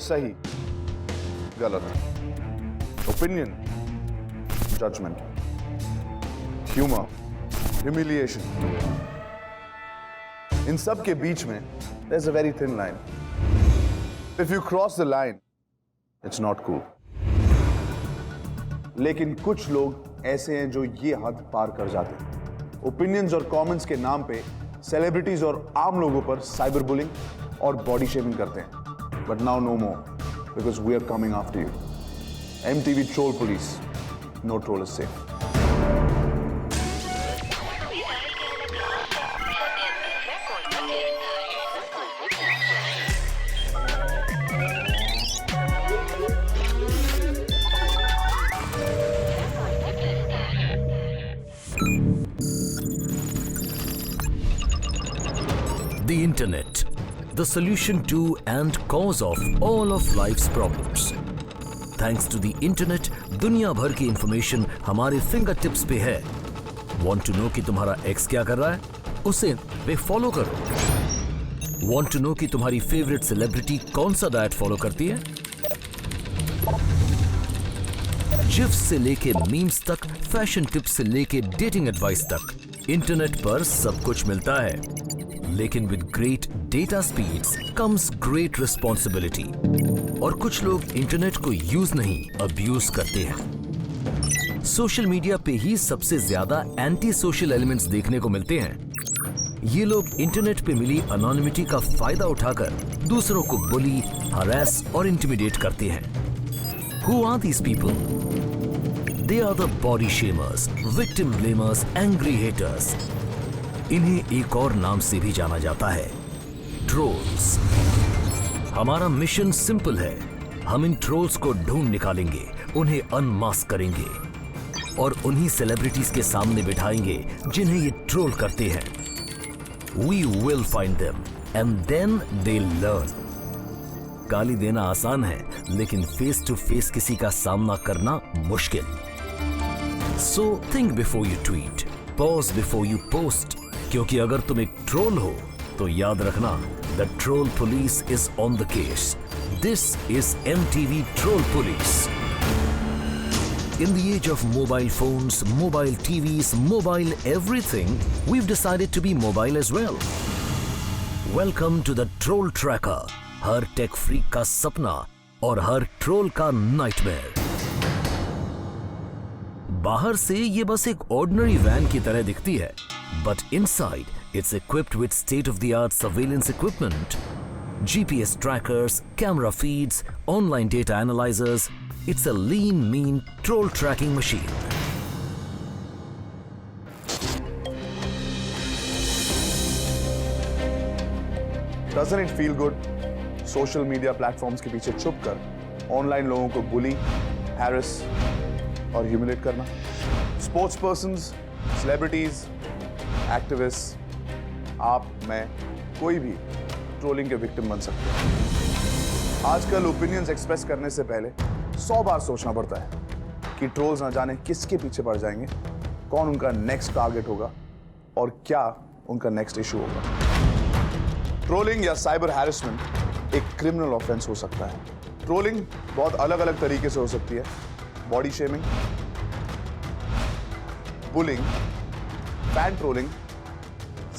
सही, गलत, opinion, judgement, humour, humiliation, इन सब के बीच में there's a very thin line. If you cross the line, it's not cool. लेकिन कुछ लोग ऐसे हैं जो ये हद पार कर जाते हैं। ओपिनियंस और कमेंट्स के नाम पे सेलिब्रिटीज और आम लोगों पर साइबर बुलिंग और बॉडी शेमिंग करते हैं। But now no more, because we are coming after you. MTV troll police, no troll is safe. The internet, the solution to and cause of all of life's problems. Thanks to the internet, दुनिया भर की information हमारे finger tips पे है। Want to know कि तुम्हारा x क्या कर रहा है? उसे पे फॉलो करो। Want to know कि तुम्हारी फेवरेट सेलिब्रिटी कौन सा डाइट फॉलो करती है? जिफ्स से लेके मीम्स तक, फैशन टिप्स से लेके डेटिंग एडवाइस तक, इंटरनेट पर सब कुछ मिलता है। लेकिन with great data speeds comes great responsibility. और कुछ लोग इंटरनेट को यूज नहीं, अब्यूज करते हैं। सोशल मीडिया पे ही सबसे ज्यादा एंटी सोशल एलिमेंट्स देखने को मिलते हैं। ये लोग इंटरनेट पे मिली अनोनिमिटी का फायदा उठाकर दूसरों को बुली, हरास और इंटिमिडेट करते हैं। Who are these people? They are the body shamers, victim blamers, angry haters. इन्हें एक और नाम से भी जाना जाता है, ट्रोल्स। हमारा मिशन सिंपल है, हम इन ट्रोल्स को ढूंढ निकालेंगे, उन्हें अनमास्क करेंगे और उन्हीं सेलिब्रिटीज के सामने बिठाएंगे जिन्हें ये ट्रोल करते हैं। We will find them and then they'll learn. गाली देना आसान है, लेकिन फेस टू फेस किसी का सामना करना मुश्किल। So think before you tweet, pause before you post. क्योंकि अगर तुम एक ट्रोल हो तो याद रखना, the troll police is on the case. This is MTV troll police. In the age of mobile phones, mobile TVs, mobile everything, we've decided to be mobile as well. Welcome to the Troll Tracker, हर tech freak का सपना और हर troll का nightmare. बाहर से ये बस एक ऑर्डिनरी वैन की तरह दिखती है, but inside it's equipped with state-of-the-art surveillance equipment, GPS trackers, camera feeds, online data analyzers. It's a lean, mean troll tracking machine. Doesn't it feel good? Social media platforms के पीछे छुपकर online लोगों को बुली, harass और humiliate करना। Sports persons, celebrities, activist, आप, मैं, कोई भी ट्रोलिंग के विक्टिम बन सकते हैं। आजकल ओपिनियंस एक्सप्रेस करने से पहले 100 बार सोचना पड़ता है कि ट्रोल्स ना जाने किसके पीछे पड़ जाएंगे, कौन उनका नेक्स्ट टारगेट होगा और क्या उनका नेक्स्ट इशू होगा। ट्रोलिंग या साइबर हैरेसमेंट एक क्रिमिनल ऑफेंस हो सकता है। ट्रोलिंग बहुत अलग अलग तरीके से हो सकती है। Body shaming, bullying, fan trolling,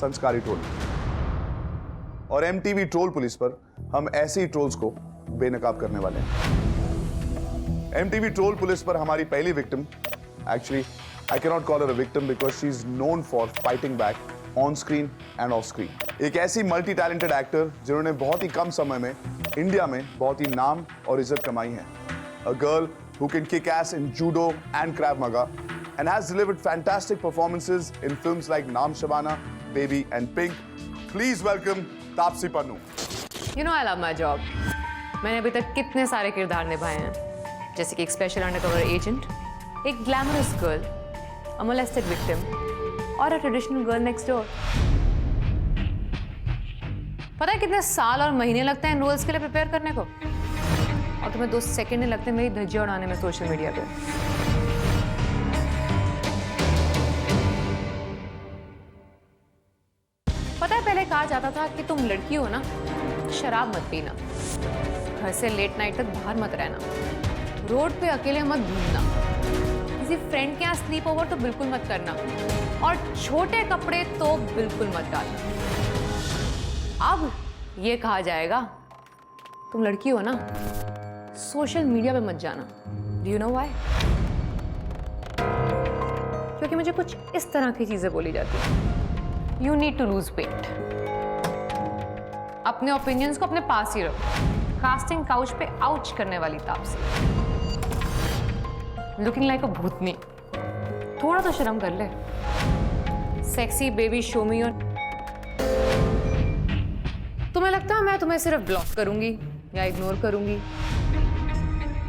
संस्कारी ट्रोलिंग। और MTV ट्रोल पुलिस पर हम ऐसे ही ट्रोल्स को बेनकाब करने वाले हैं। MTV ट्रोल पुलिस पर हमारी पहली victim, actually I can not call her a victim because she is known for fighting back on screen end of screen. एक ऐसी मल्टी टैलेंटेड एक्टर जिन्होंने बहुत ही कम समय में इंडिया में बहुत ही नाम और इज्जत कमाई है। A girl who can kick ass in judo and Krav Maga and has delivered fantastic performances in films like Naam Shabana, Baby and Pink. Please welcome Taapsee Pannu. You know I love my job. मैंने अभी तक कितने सारे किरदार निभाए हैं, जैसे कि एक स्पेशल अंडरकवर एजेंट, एक glamorous girl, a molested victim और a traditional girl next door. पता है कितने साल और महीने लगते हैं इन रोल्स के लिए प्रिपेयर करने को? और तुम्हें 2 सेकंड नहीं लगते मेरी धज्जियां उड़ाने में सोशल मीडिया पे। पता है पहले कहा जाता था कि तुम लड़की हो ना, शराब मत पीना, घर से लेट नाइट तक बाहर मत रहना, रोड पे अकेले मत घूमना, किसी फ्रेंड के यहाँ स्लीप ओवर तो बिल्कुल मत करना, और छोटे कपड़े तो बिल्कुल मत डालना। अब ये कहा जाएगा तुम लड़की हो ना, सोशल मीडिया पे मत जाना। Do you know why? क्योंकि मुझे कुछ इस तरह की चीजें बोली जाती हैं। You need to lose weight. अपने ओपिनियंस को अपने पास ही रखो, कास्टिंग काउच पे आउच करने वाली ताप से। लुकिंग लाइक अ भूतनी, थोड़ा तो शर्म कर ले। Sexy baby show me your. तुम्हें लगता है मैं तुम्हें सिर्फ ब्लॉक करूंगी या इग्नोर करूंगी?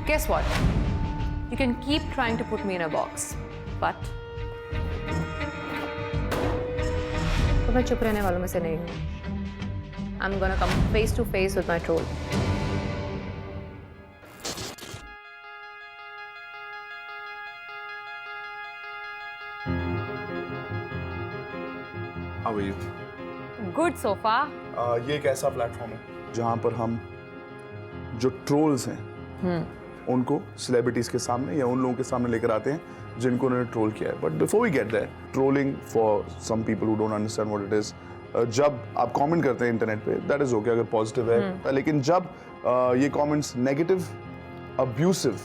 Guess what? You can keep trying to put me in a box, but तो मैं चुप रहने वालों में से नहीं हूँ। I'm gonna come face to face with my troll. How are you? Good so far. ये एक ऐसा प्लेटफॉर्म है जहाँ पर हम जो ट्रोल्स हैं उनको सेलिब्रिटीज के सामने या उन लोगों के सामने लेकर आते हैं जिनको उन्होंने ट्रोल किया है। But before we get there, trolling for some people who don't understand what it is, जब आप कमेंट करते हैं इंटरनेट पे दैट इज ओके अगर पॉजिटिव है, लेकिन जब ये कमेंट्स नेगेटिव, अब्यूसिव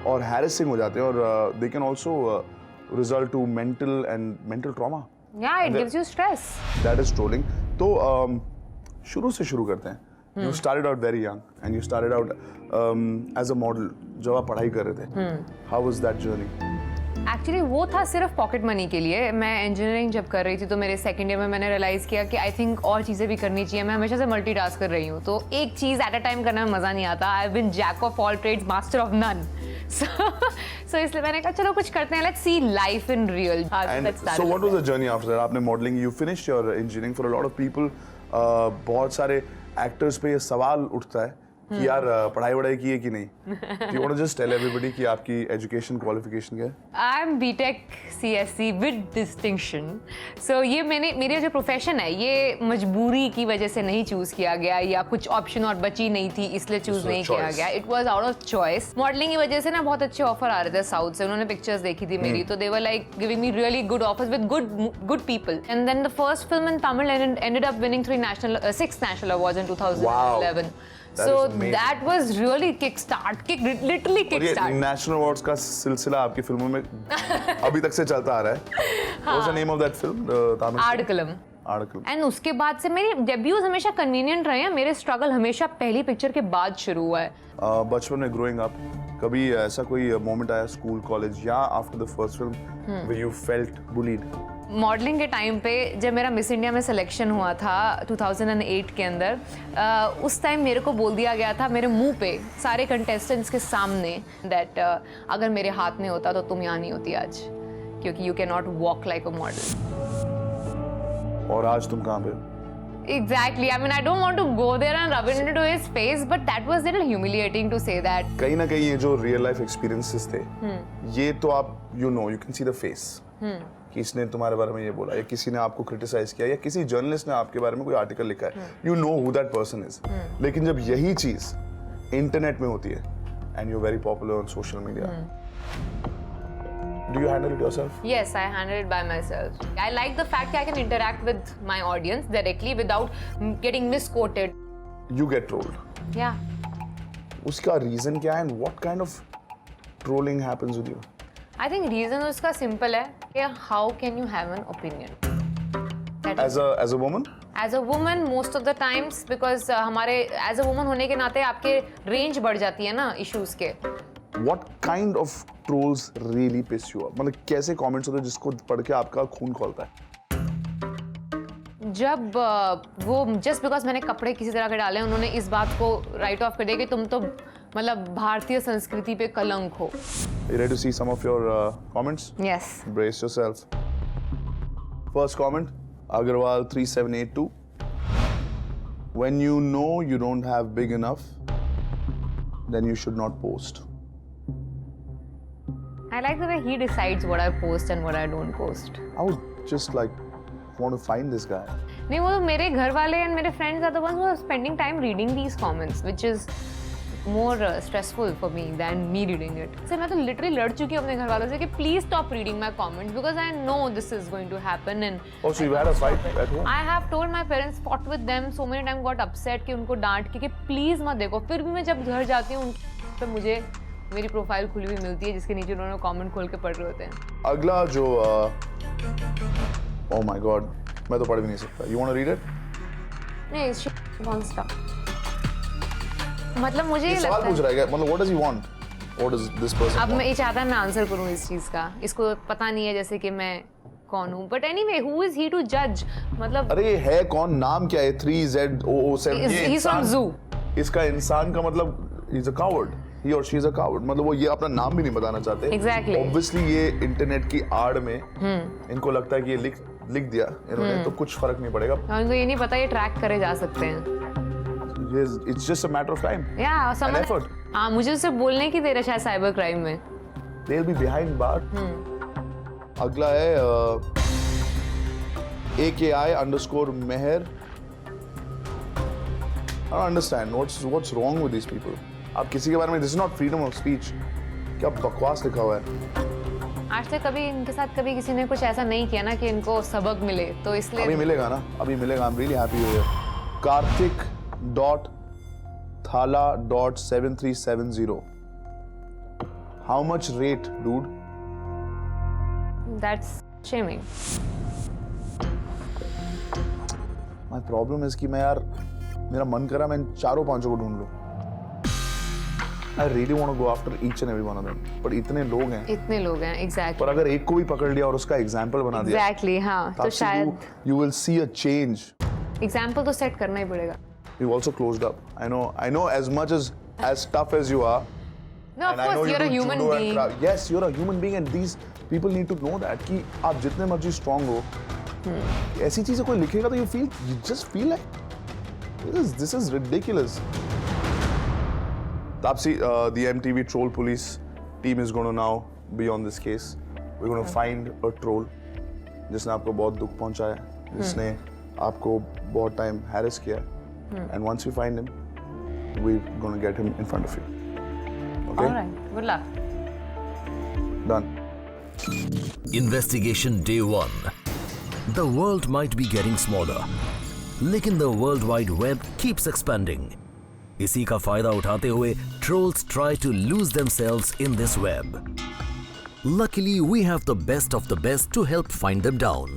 और हैरेसिंग हो जाते हैं और they can also result to mental trauma, Yeah, it gives you stress. That is trolling. तो शुरू से शुरू करते हैं। You started out very young and you started out as a model जब आप पढ़ाई कर रहे थे। How was that journey? Actually वो था सिर्फ पॉकेट मनी के लिए। मैं इंजीनियरिंग जब कर रही थी तो मेरे सेकंड ईयर में मैंने रियलाइज़ किया कि आई थिंक और चीज़ें भी करनी चाहिए। मैं हमेशा से मल्टीटास्क कर रही हूँ, तो एक चीज़ एट अ टाइम करने में मज़ा नहीं आता। I have been jack of all trades, master of none. So इसलिए मैंने कहा चलो कुछ करते हैं, let's see life in real. And so what was the journey after that? आपने modelling, you finished your engineering. For a lot of people, बहुत सारे एक्टर्स पे ये सवाल उठता है कि यार पढ़ाई वढ़ाई की है कि नहीं। You want to just tell everybody कि आपकी एजुकेशन क्वालिफिकेशन क्या है? I am BTech CSC with distinction. So ये मेरे जो प्रोफेशन है ये मजबूरी की वजह से नहीं चूज किया गया, या कुछ ऑप्शन और बची नहीं थी इसलिए चूज नहीं किया गया। It was out of choice. Modelling की वजह से ना बहुत अच्छे ऑफर आ रहे थे साउथ से। उन्होंने पिक्चर्स देखी थी मेरी, तो they were like giving me really good offers with good people. And then the first film in Tamil ended up winning 6 national awards in 2011. That so is amazing. that was really literally kickstart. National awards का सिलसिला आपकी फिल्मों में अभी तक से चलता आ रहा है। What was the name of that film? Aadukalam. Aadukalam. And उसके बाद से मेरी डेब्यूज हमेशा कन्वीनियंट रहे हैं। मेरे स्ट्रगल हमेशा पहली पिक्चर के बाद शुरू हुआ है। बचपन में ग्रोइंग अप कभी ऐसा कोई मोमेंट आया स्कूल, कॉलेज या after the first film where you felt bullied? Modelling के टाइम पे जब मेरा मिस इंडिया में सिलेक्शन हुआ था 2008 के अंदर, उस टाइम मेरे को बोल दिया गया था मेरे मुंह पे सारे कंटेस्टेंट्स के सामने दैट अगर मेरे हाथ में होता तो तुम यहाँ नहीं होती आज, क्योंकि you can not walk like a model. और आज तुम कहाँ पे? Exactly. I mean, I don't want to go there and rub it into his face, but that was a little humiliating to say that. कहीं ना कहीं ये जो रियल लाइफ एक्सपीरियंसेस थे, ये तो आप you can see the face कि इसने तुम्हारे बारे में ये बोला, या किसी ने आपको क्रिटिसाइज किया, या किसी जर्नलिस्ट ने आपके बारे में कोई आर्टिकल लिखा है, you know who that person is. लेकिन जब यही चीज इंटरनेट में होती है and you're very popular on social media, do you handle it yourself? Yes, I handle it by myself. I like the fact that I can interact with my audience directly without getting misquoted. You get trolled. Yeah. उसका reason क्या है and what kind of trolling happens with you? I think reason उसका simple है कि how can you have an opinion? As a woman? As a woman, most of the times, because हमारे as a woman होने के नाते आपके range बढ़ जाती है ना issues के। What kind of trolls really piss you off? मतलब कैसे comments होते हैं जिसको पढ़ के आपका खून खौलता है? जब वो जस्ट बिकॉज मैंने कपड़े किसी तरह के डाले, उन्होंने इस बात को राइट ऑफ कर दिया कि तुम तो मतलब भारतीय संस्कृति पे कलंक हो। You ready to see some of your comments? Yes. Brace yourself. First comment, Agarwal 3782. When you know you don't have big enough, then you should not post. I like the way he decides what I post and what I don't post. I would just like want to find this guy. नहीं, वो मेरे घर वाले and मेरे friends are the ones who are spending time reading these comments, which is more stressful for me than me reading it. So मैं तो literally लड़ चुकी हूँ अपने घर वालों से कि please stop reading my comments because I know this is going to happen and. Oh, so you had a fight at home? I have told my parents, fought with them so many times, got upset कि उनको डांट के please मत देखो. फिर भी मैं जब घर जाती हूँ तो मुझे मेरी प्रोफाइल खुली हुई मिलती है जिसके नीचे उन्होंने कमेंट खोल के पढ़ रहे होते हैं. अगला जो oh my god, मैं तो पढ़ भी नहीं सकता. You want to read it? नहीं, non-stop. मतलब मुझे ये सवाल लगता पूछ है रहा है क्या? मतलब what does he want? What does this person अब want? मैं ये चाहता है मैं आंसर करूँ इस चीज़ का. इसको पता नहीं है जैसे कि मैं कौन हूँ. But anyway, who is he to जज? मतलब अरे ये है कौन? नाम क्या है? 3ZOO7. ये he's from इंसान- zoo. इसका इंसान का मतलब he's a coward. He or she is a coward. मतलब वो ये अपना नाम भी नहीं बताना चाहते. Exactly. Obviously ये इंटरनेट की आड़ में इनको लगता है कि ये लिख दिया इन्होंने तो कुछ फर्क नहीं पड़ेगा. और इनको ये नहीं पता ये ट्रैक करे जा सकते हैं. It's just a matter of time. या An effort. हाँ, मुझे उससे बोलने की देर है शायद साइबर क्राइम में. They'll be behind bar. अगला है AKI_Meher. I don't understand what's wrong with these people. आप किसी के बारे में this is not freedom of speech. क्या बकवास लिखा हुआ है. आज तक कभी इनके साथ कभी किसी ने कुछ ऐसा नहीं किया ना कि इनको सबक मिले, तो इसलिए अभी मिलेगा ना, अभी मिलेगा. I'm really happy with it. Karthik.Thala.7370. How much rate, dude? that's shaming. My problem is कि मैं यार मेरा मन करा मैं इन चारों पांचों को ढूंढ लूं. I really want to go after each and every one of them. पर इतने लोग हैं. इतने लोग हैं. एग्जैक्टली. पर अगर एक को भी पकड़ लिया और उसका एग्जाम्पल बना दिया. एग्जैक्टली. हाँ, तो शायद you will see a change. Example तो सेट करना ही पड़ेगा. You've also closed up. I know as much as tough as you are. No, of and I know course, you're a do human judo and being. craft. Yes, you're a human being and these people need to know that कि आप जितने मर्जी strong हो, ऐसी चीजें कोई लिखेगा तो you just feel like this is ridiculous. Tapsi, the MTV troll police team is going to now be on this case. We're going to find a troll जिसने आपको बहुत दुख पहुंचाया, जिसने आपको बहुत टाइम हैरेस किया, and once we find him, we're going to get him in front of you. Okay? All right. Good luck. Done. Investigation Day 1. The world might be getting smaller, लेकिन the World Wide Web keeps expanding. इसी का फायदा उठाते हुए trolls try to lose themselves in this web. Luckily, we have the best of the best to help find them down.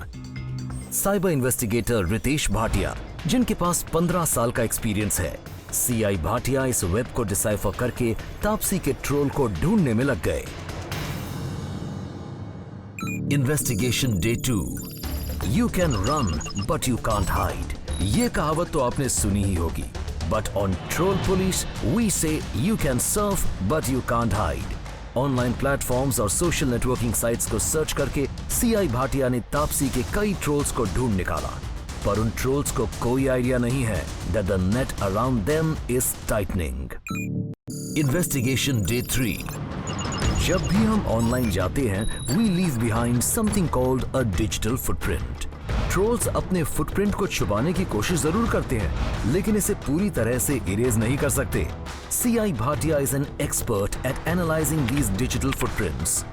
Cyber investigator Ritesh Bhatia, जिनके पास 15 साल का एक्सपीरियंस है, सीआई भाटिया इस वेब को डिसाइफर करके तापसी के ट्रोल को ढूंढने में लग गए. Investigation day 2. You can run, but you can't hide. ये कहावत तो आपने सुनी ही होगी. But on Troll Police, we say you can surf, but you can't hide. Online platforms और सोशल नेटवर्किंग साइट्स को सर्च करके सीआई भाटिया ने तापसी के कई ट्रोल्स को ढूंढ निकाला, पर उन ट्रोल्स को कोई आइडिया नहीं है that the net around them is tightening. Investigation day 3. जब भी हम ऑनलाइन जाते हैं, we leave behind something called a digital footprint. Trolls अपने फुटप्रिंट को छुपाने की कोशिश जरूर करते हैं, लेकिन इसे पूरी तरह से इरेज नहीं कर सकते. CI Bhatia is an expert at analysing these digital footprints.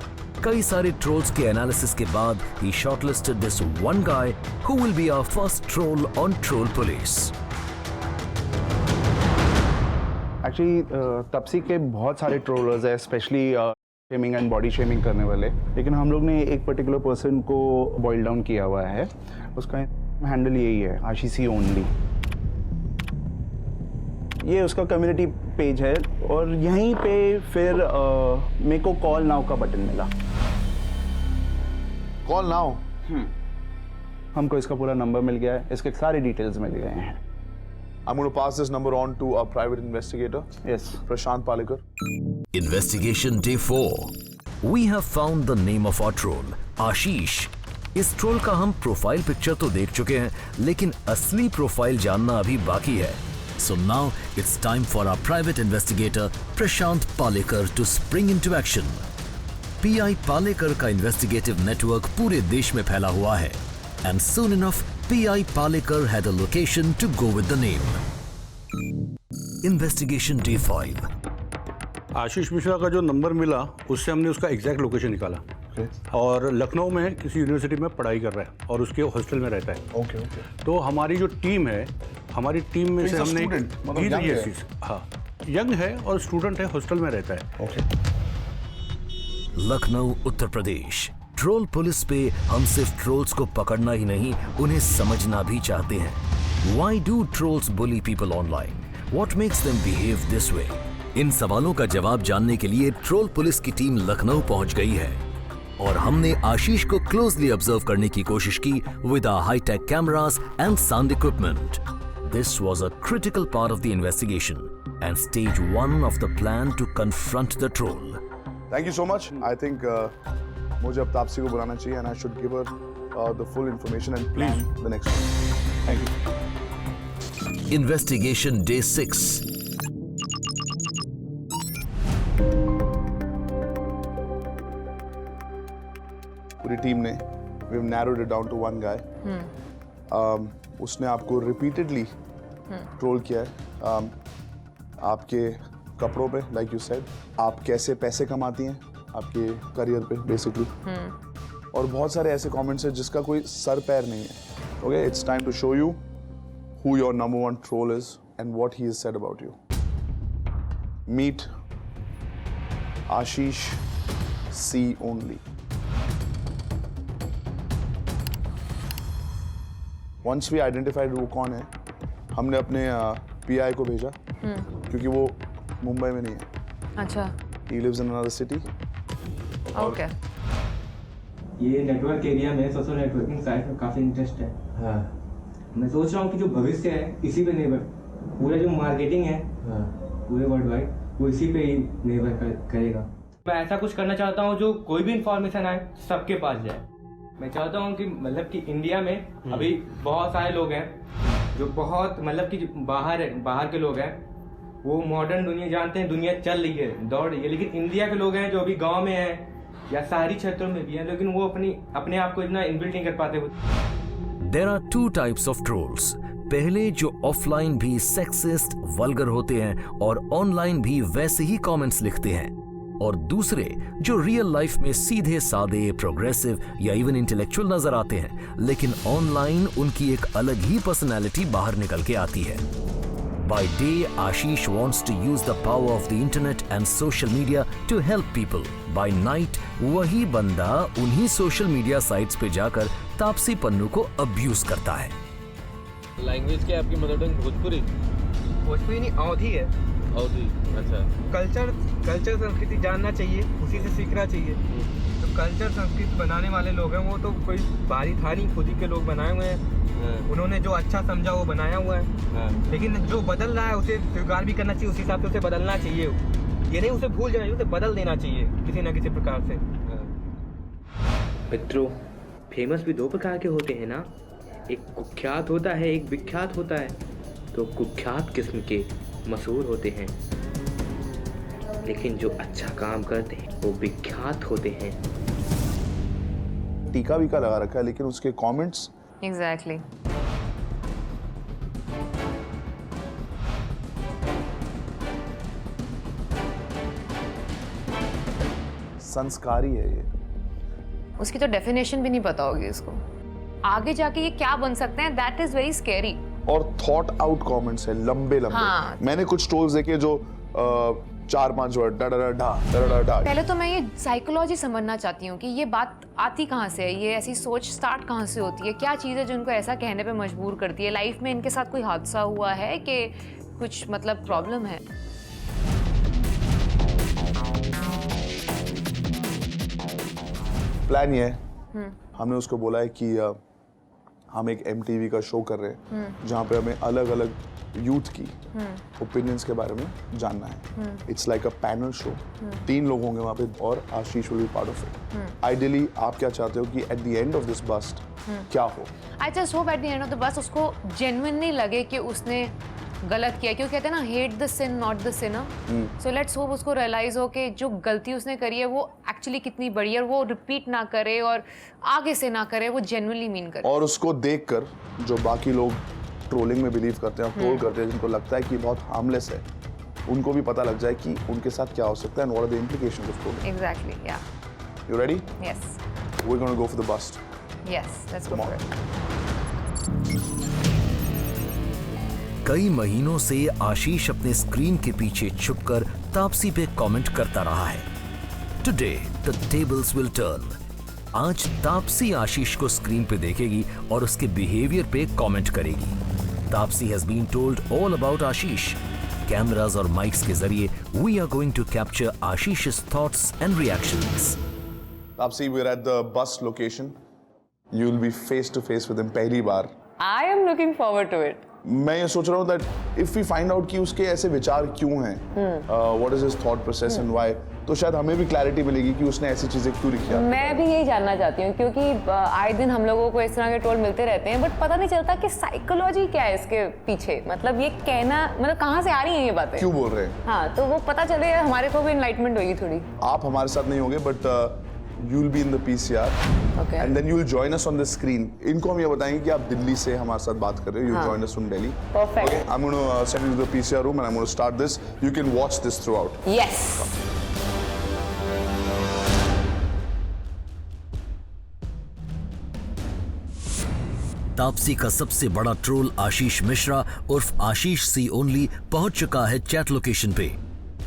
कई सारे ट्रोल्स के एनालिसिस के बाद ही shortlisted this one guy who will be our first troll on troll police. Actually Taapsee के बहुत सारे ट्रोलर्स हैं, specially shaming and body shaming करने वाले, लेकिन हम लोग ने एक पर्टिकुलर पर्सन को बॉइल डाउन किया हुआ है. उसका हैंडल यही है, आशीषी ओनली. ये उसका कम्युनिटी पेज है और यहीं पे फिर मेरे को कॉल नाउ का बटन मिला. Call now. हमको इसका पूरा नंबर मिल गया है, इसके सारे डिटेल्स मिल गए हैं. I'm going to pass this number on to our private investigator, Yes. Prashant Palekar. Investigation Day 4. We have found the name of our troll, आशीष. इस ट्रोल का हम प्रोफाइल पिक्चर तो देख चुके हैं, लेकिन असली प्रोफाइल जानना अभी बाकी है. So now it's time for our private investigator Prashant Palekar to spring into action. PI Palekar का इन्वेस्टिगेटिव नेटवर्क पूरे देश में फैला हुआ है, and soon enough PI Palekar had a location to go with the name. Investigation Day 5. Ashish Mishra का जो number मिला उससे हमने उसका एग्जैक्ट लोकेशन निकाला और लखनऊ में किसी यूनिवर्सिटी में पढ़ाई कर रहा है और उसके हॉस्टल में रहता है। ओके। तो हमारी जो टीम है, हमारी टीम में He's से a हमने student, मतलब young है। हाँ, यंग है और स्टूडेंट है, हॉस्टल में रहता है। लखनऊ उत्तर प्रदेश। ट्रोल पुलिस पे हम सिर्फ ट्रोल्स को पकड़ना ही नहीं, उन्हें समझना भी चाहते हैं। Why do trolls bully people online? What makes them behave this way? इन सवालों का जवाब जानने के लिए ट्रोल पुलिस की टीम लखनऊ पहुंच गई है और हमने आशीष को क्लोजली ऑब्जर्व करने की कोशिश की with our high tech cameras and sound equipment. This was a critical part of the investigation and stage 1 of the plan to confront the troll. Thank you so much. I think मुझे अब तापसी को बुलाना चाहिए and I should give her the full information and plan the next one. Thank you. Investigation Day 6. पूरी team ने we've narrowed it down to one guy. उसने आपको repeatedly troll किया है आपके कपड़ों पे, like you said, आप कैसे पैसे कमाती हैं आपके करियर पे बेसिकली, और बहुत सारे ऐसे कमेंट्स हैं जिसका कोई सर पैर नहीं है। Okay, it's time to show you who your number one troll is and what he has said about you. Meet Ashish C only. Once we identified वो कौन है, हमने अपने PI को भेजा क्योंकि वो मुंबई में नहीं है। अच्छा। He lives in another city. Okay. ये नेटवर्क एरिया में सोशल नेटवर्किंग साइट में काफ़ी इंटरेस्ट है। हाँ। मैं सोच रहा हूँ कि जो भविष्य है इसी पे निर्भर, पूरा जो मार्केटिंग है पूरे वर्ल्ड वाइड वो इसी पे ही निर्भर करेगा। मैं ऐसा कुछ करना चाहता हूँ जो कोई भी इंफॉर्मेशन आए सबके पास जाए। मैं चाहता हूँ कि मतलब कि इंडिया में अभी बहुत सारे लोग हैं जो बहुत मतलब कि बाहर के लोग हैं, वो मॉडर्न दुनिया जानते हैं, दुनिया चल रही है, दौड़ रही है, लेकिन इंडिया के लोग हैं जो अभी गाँव में हैं या शहरी क्षेत्रों में भी हैं, लेकिन वो अपने आप को इतना इनबिल्ट नहीं कर पाते। There are two types of trolls. पहले जो ऑफलाइन भी सेक्सिस्ट, वल्गर होते हैं और ऑनलाइन भी वैसे ही कमेंट्स लिखते हैं, और दूसरे जो रियल लाइफ में सीधे साधे, प्रोग्रेसिव या इवन इंटेलेक्चुअल नजर आते हैं, लेकिन ऑनलाइन उनकी एक अलग ही पर्सनैलिटी बाहर निकल के आती है। By day, Ashish wants to use the power of the internet and social media to help people. By night, वही बंदा उन्हीं सोशल मीडिया साइट्स पे जाकर तापसी पन्नू को अब्यूज करता है। लैंग्वेज क्या है आपकी? Mother tongue Bhojpuri? भोजपुरी नहीं, अवधी है। अवधी, अच्छा। कल्चर संस्कृति जानना चाहिए, उसी से सीखना चाहिए। तो कल्चर संस्कृति बनाने वाले लोग हैं वो तो कोई बाहरी था नहीं, खुद ही के लोग बनाए हुए हैं। उन्होंने जो अच्छा समझा वो बनाया हुआ है, लेकिन जो बदल रहा है उसे स्वीकार भी करना चाहिए, उसी हिसाब से उसे बदलना चाहिए। ये नहीं उसे भूल जाना चाहिए, उसे बदल देना चाहिए किसी न किसी प्रकार से। मित्रों, फेमस भी दो प्रकार के होते हैं ना, एक कुख्यात होता है, एक विख्यात होता है। तो कुख्यात किस्म के मशहूर होते हैं, लेकिन जो अच्छा काम करते हैं वो विख्यात होते हैं। टीका वीका लगा रखा है लेकिन उसके कमेंट्स एग्जैक्टली। संस्कारी है ये। उसकी तो डेफिनेशन भी नहीं पता होगी इसको। आगे जाके ये क्या बन सकते हैं, दैट इज वेरी स्कैरी। और थॉट आउट कमेंट्स है, लंबे लंबे। हाँ। मैंने कुछ ट्रोल्स देखे जो 4-5 वर्ड डा। पहले तो मैं ये साइकोलॉजी समझना चाहती हूँ कि ये बात आती कहाँ से है, ये ऐसी सोच स्टार्ट कहाँ से होती है, क्या चीज़ है जो उनको ऐसा कहने पे मजबूर करती है। लाइफ में इनके साथ कोई हादसा हुआ है कि कुछ मतलब प्रॉब्लम है? प्लान ये है, हमने उसको बोला है कि हम एक MTV का शो कर रहे हैं जहाँ पे हमें अलग अलग यूथ की ओपिनियंस के बारे में जानना है। It's like a panel show, 3 लोग होंगे वहाँ पे और Ashish will be part of it. Ideally आप क्या चाहते हो कि at the end of this bust क्या हो? I just hope at the end of the bust उसको जेन्युइनली लगे कि उसने गलत किया, क्यों कहते हैं ना, hate the sin not the sinner. So let's hope उसको रियलाइज हो कि जो गलती उसने करी है वो एक्चुअली कितनी बड़ी है, और वो रिपीट ना करे और आगे से ना करे, वो जेन्युइनली मीन करे। और उसको देखकर जो बाकी लोग ट्रोलिंग में बिलीव करते हैं, ट्रोल करते हैं, जिनको लगता है कि बहुत हार्मलेस है, उनको भी पता लग जाए कि उनके साथ क्या हो सकता है and what are the implications of trolling. Exactly, yeah. You ready? Yes. We're going to go for the bust. Yes, let's go Come for on. it. कई महीनों से आशीष अपने स्क्रीन के पीछे छुपकर तापसी पे कमेंट करता रहा है। Today the tables will turn. आज तापसी आशीष को स्क्रीन पे देखेगी और उसके बिहेवियर पे कमेंट करेगी। Taapsee has been told all about Ashish. Cameras और माइक्स के जरिए we are going to capture Ashish's thoughts and reactions. Tapsi, we're at the bus location. You'll be face to face with him पहली बार। I am looking forward to it. मैं ये सोच रहा हूँ that if we find out कि उसके ऐसे विचार क्यों हैं, what is his thought process and why, तो शायद हमें भी क्लैरिटी मिलेगी कि उसने ऐसी चीजें क्यों लिखी हैं। मैं भी यही जानना चाहती हूँ क्योंकि आए दिन हम लोगों को इस तरह के ट्रोल मिलते रहते हैं बट पता नहीं चलता कि साइकोलॉजी क्या है इसके पीछे। मतलब ये कहना मतलब कहाँ से आ रही हैं ये बातें, क्यों बोल रहे हैं? हाँ तो वो पता चले, हमारे को भी इनलाइटमेंट होगी थोड़ी। आप हमारे साथ नहीं होंगे but you'll be in the PCR Okay. and then you'll join us on the screen. इनको हम ये बताएंगे कि आप दिल्ली से हमारे साथ बात कर रहे हो। You'll join us from Delhi. Perfect. Okay, I'm going to send you to the PCR room and I'm going to start this. You can watch this throughout. Yes. Taapsee का सबसे बड़ा ट्रोल आशीष मिश्रा उर्फ आशीष सी ओनली पहुंच चुका है chat location पे।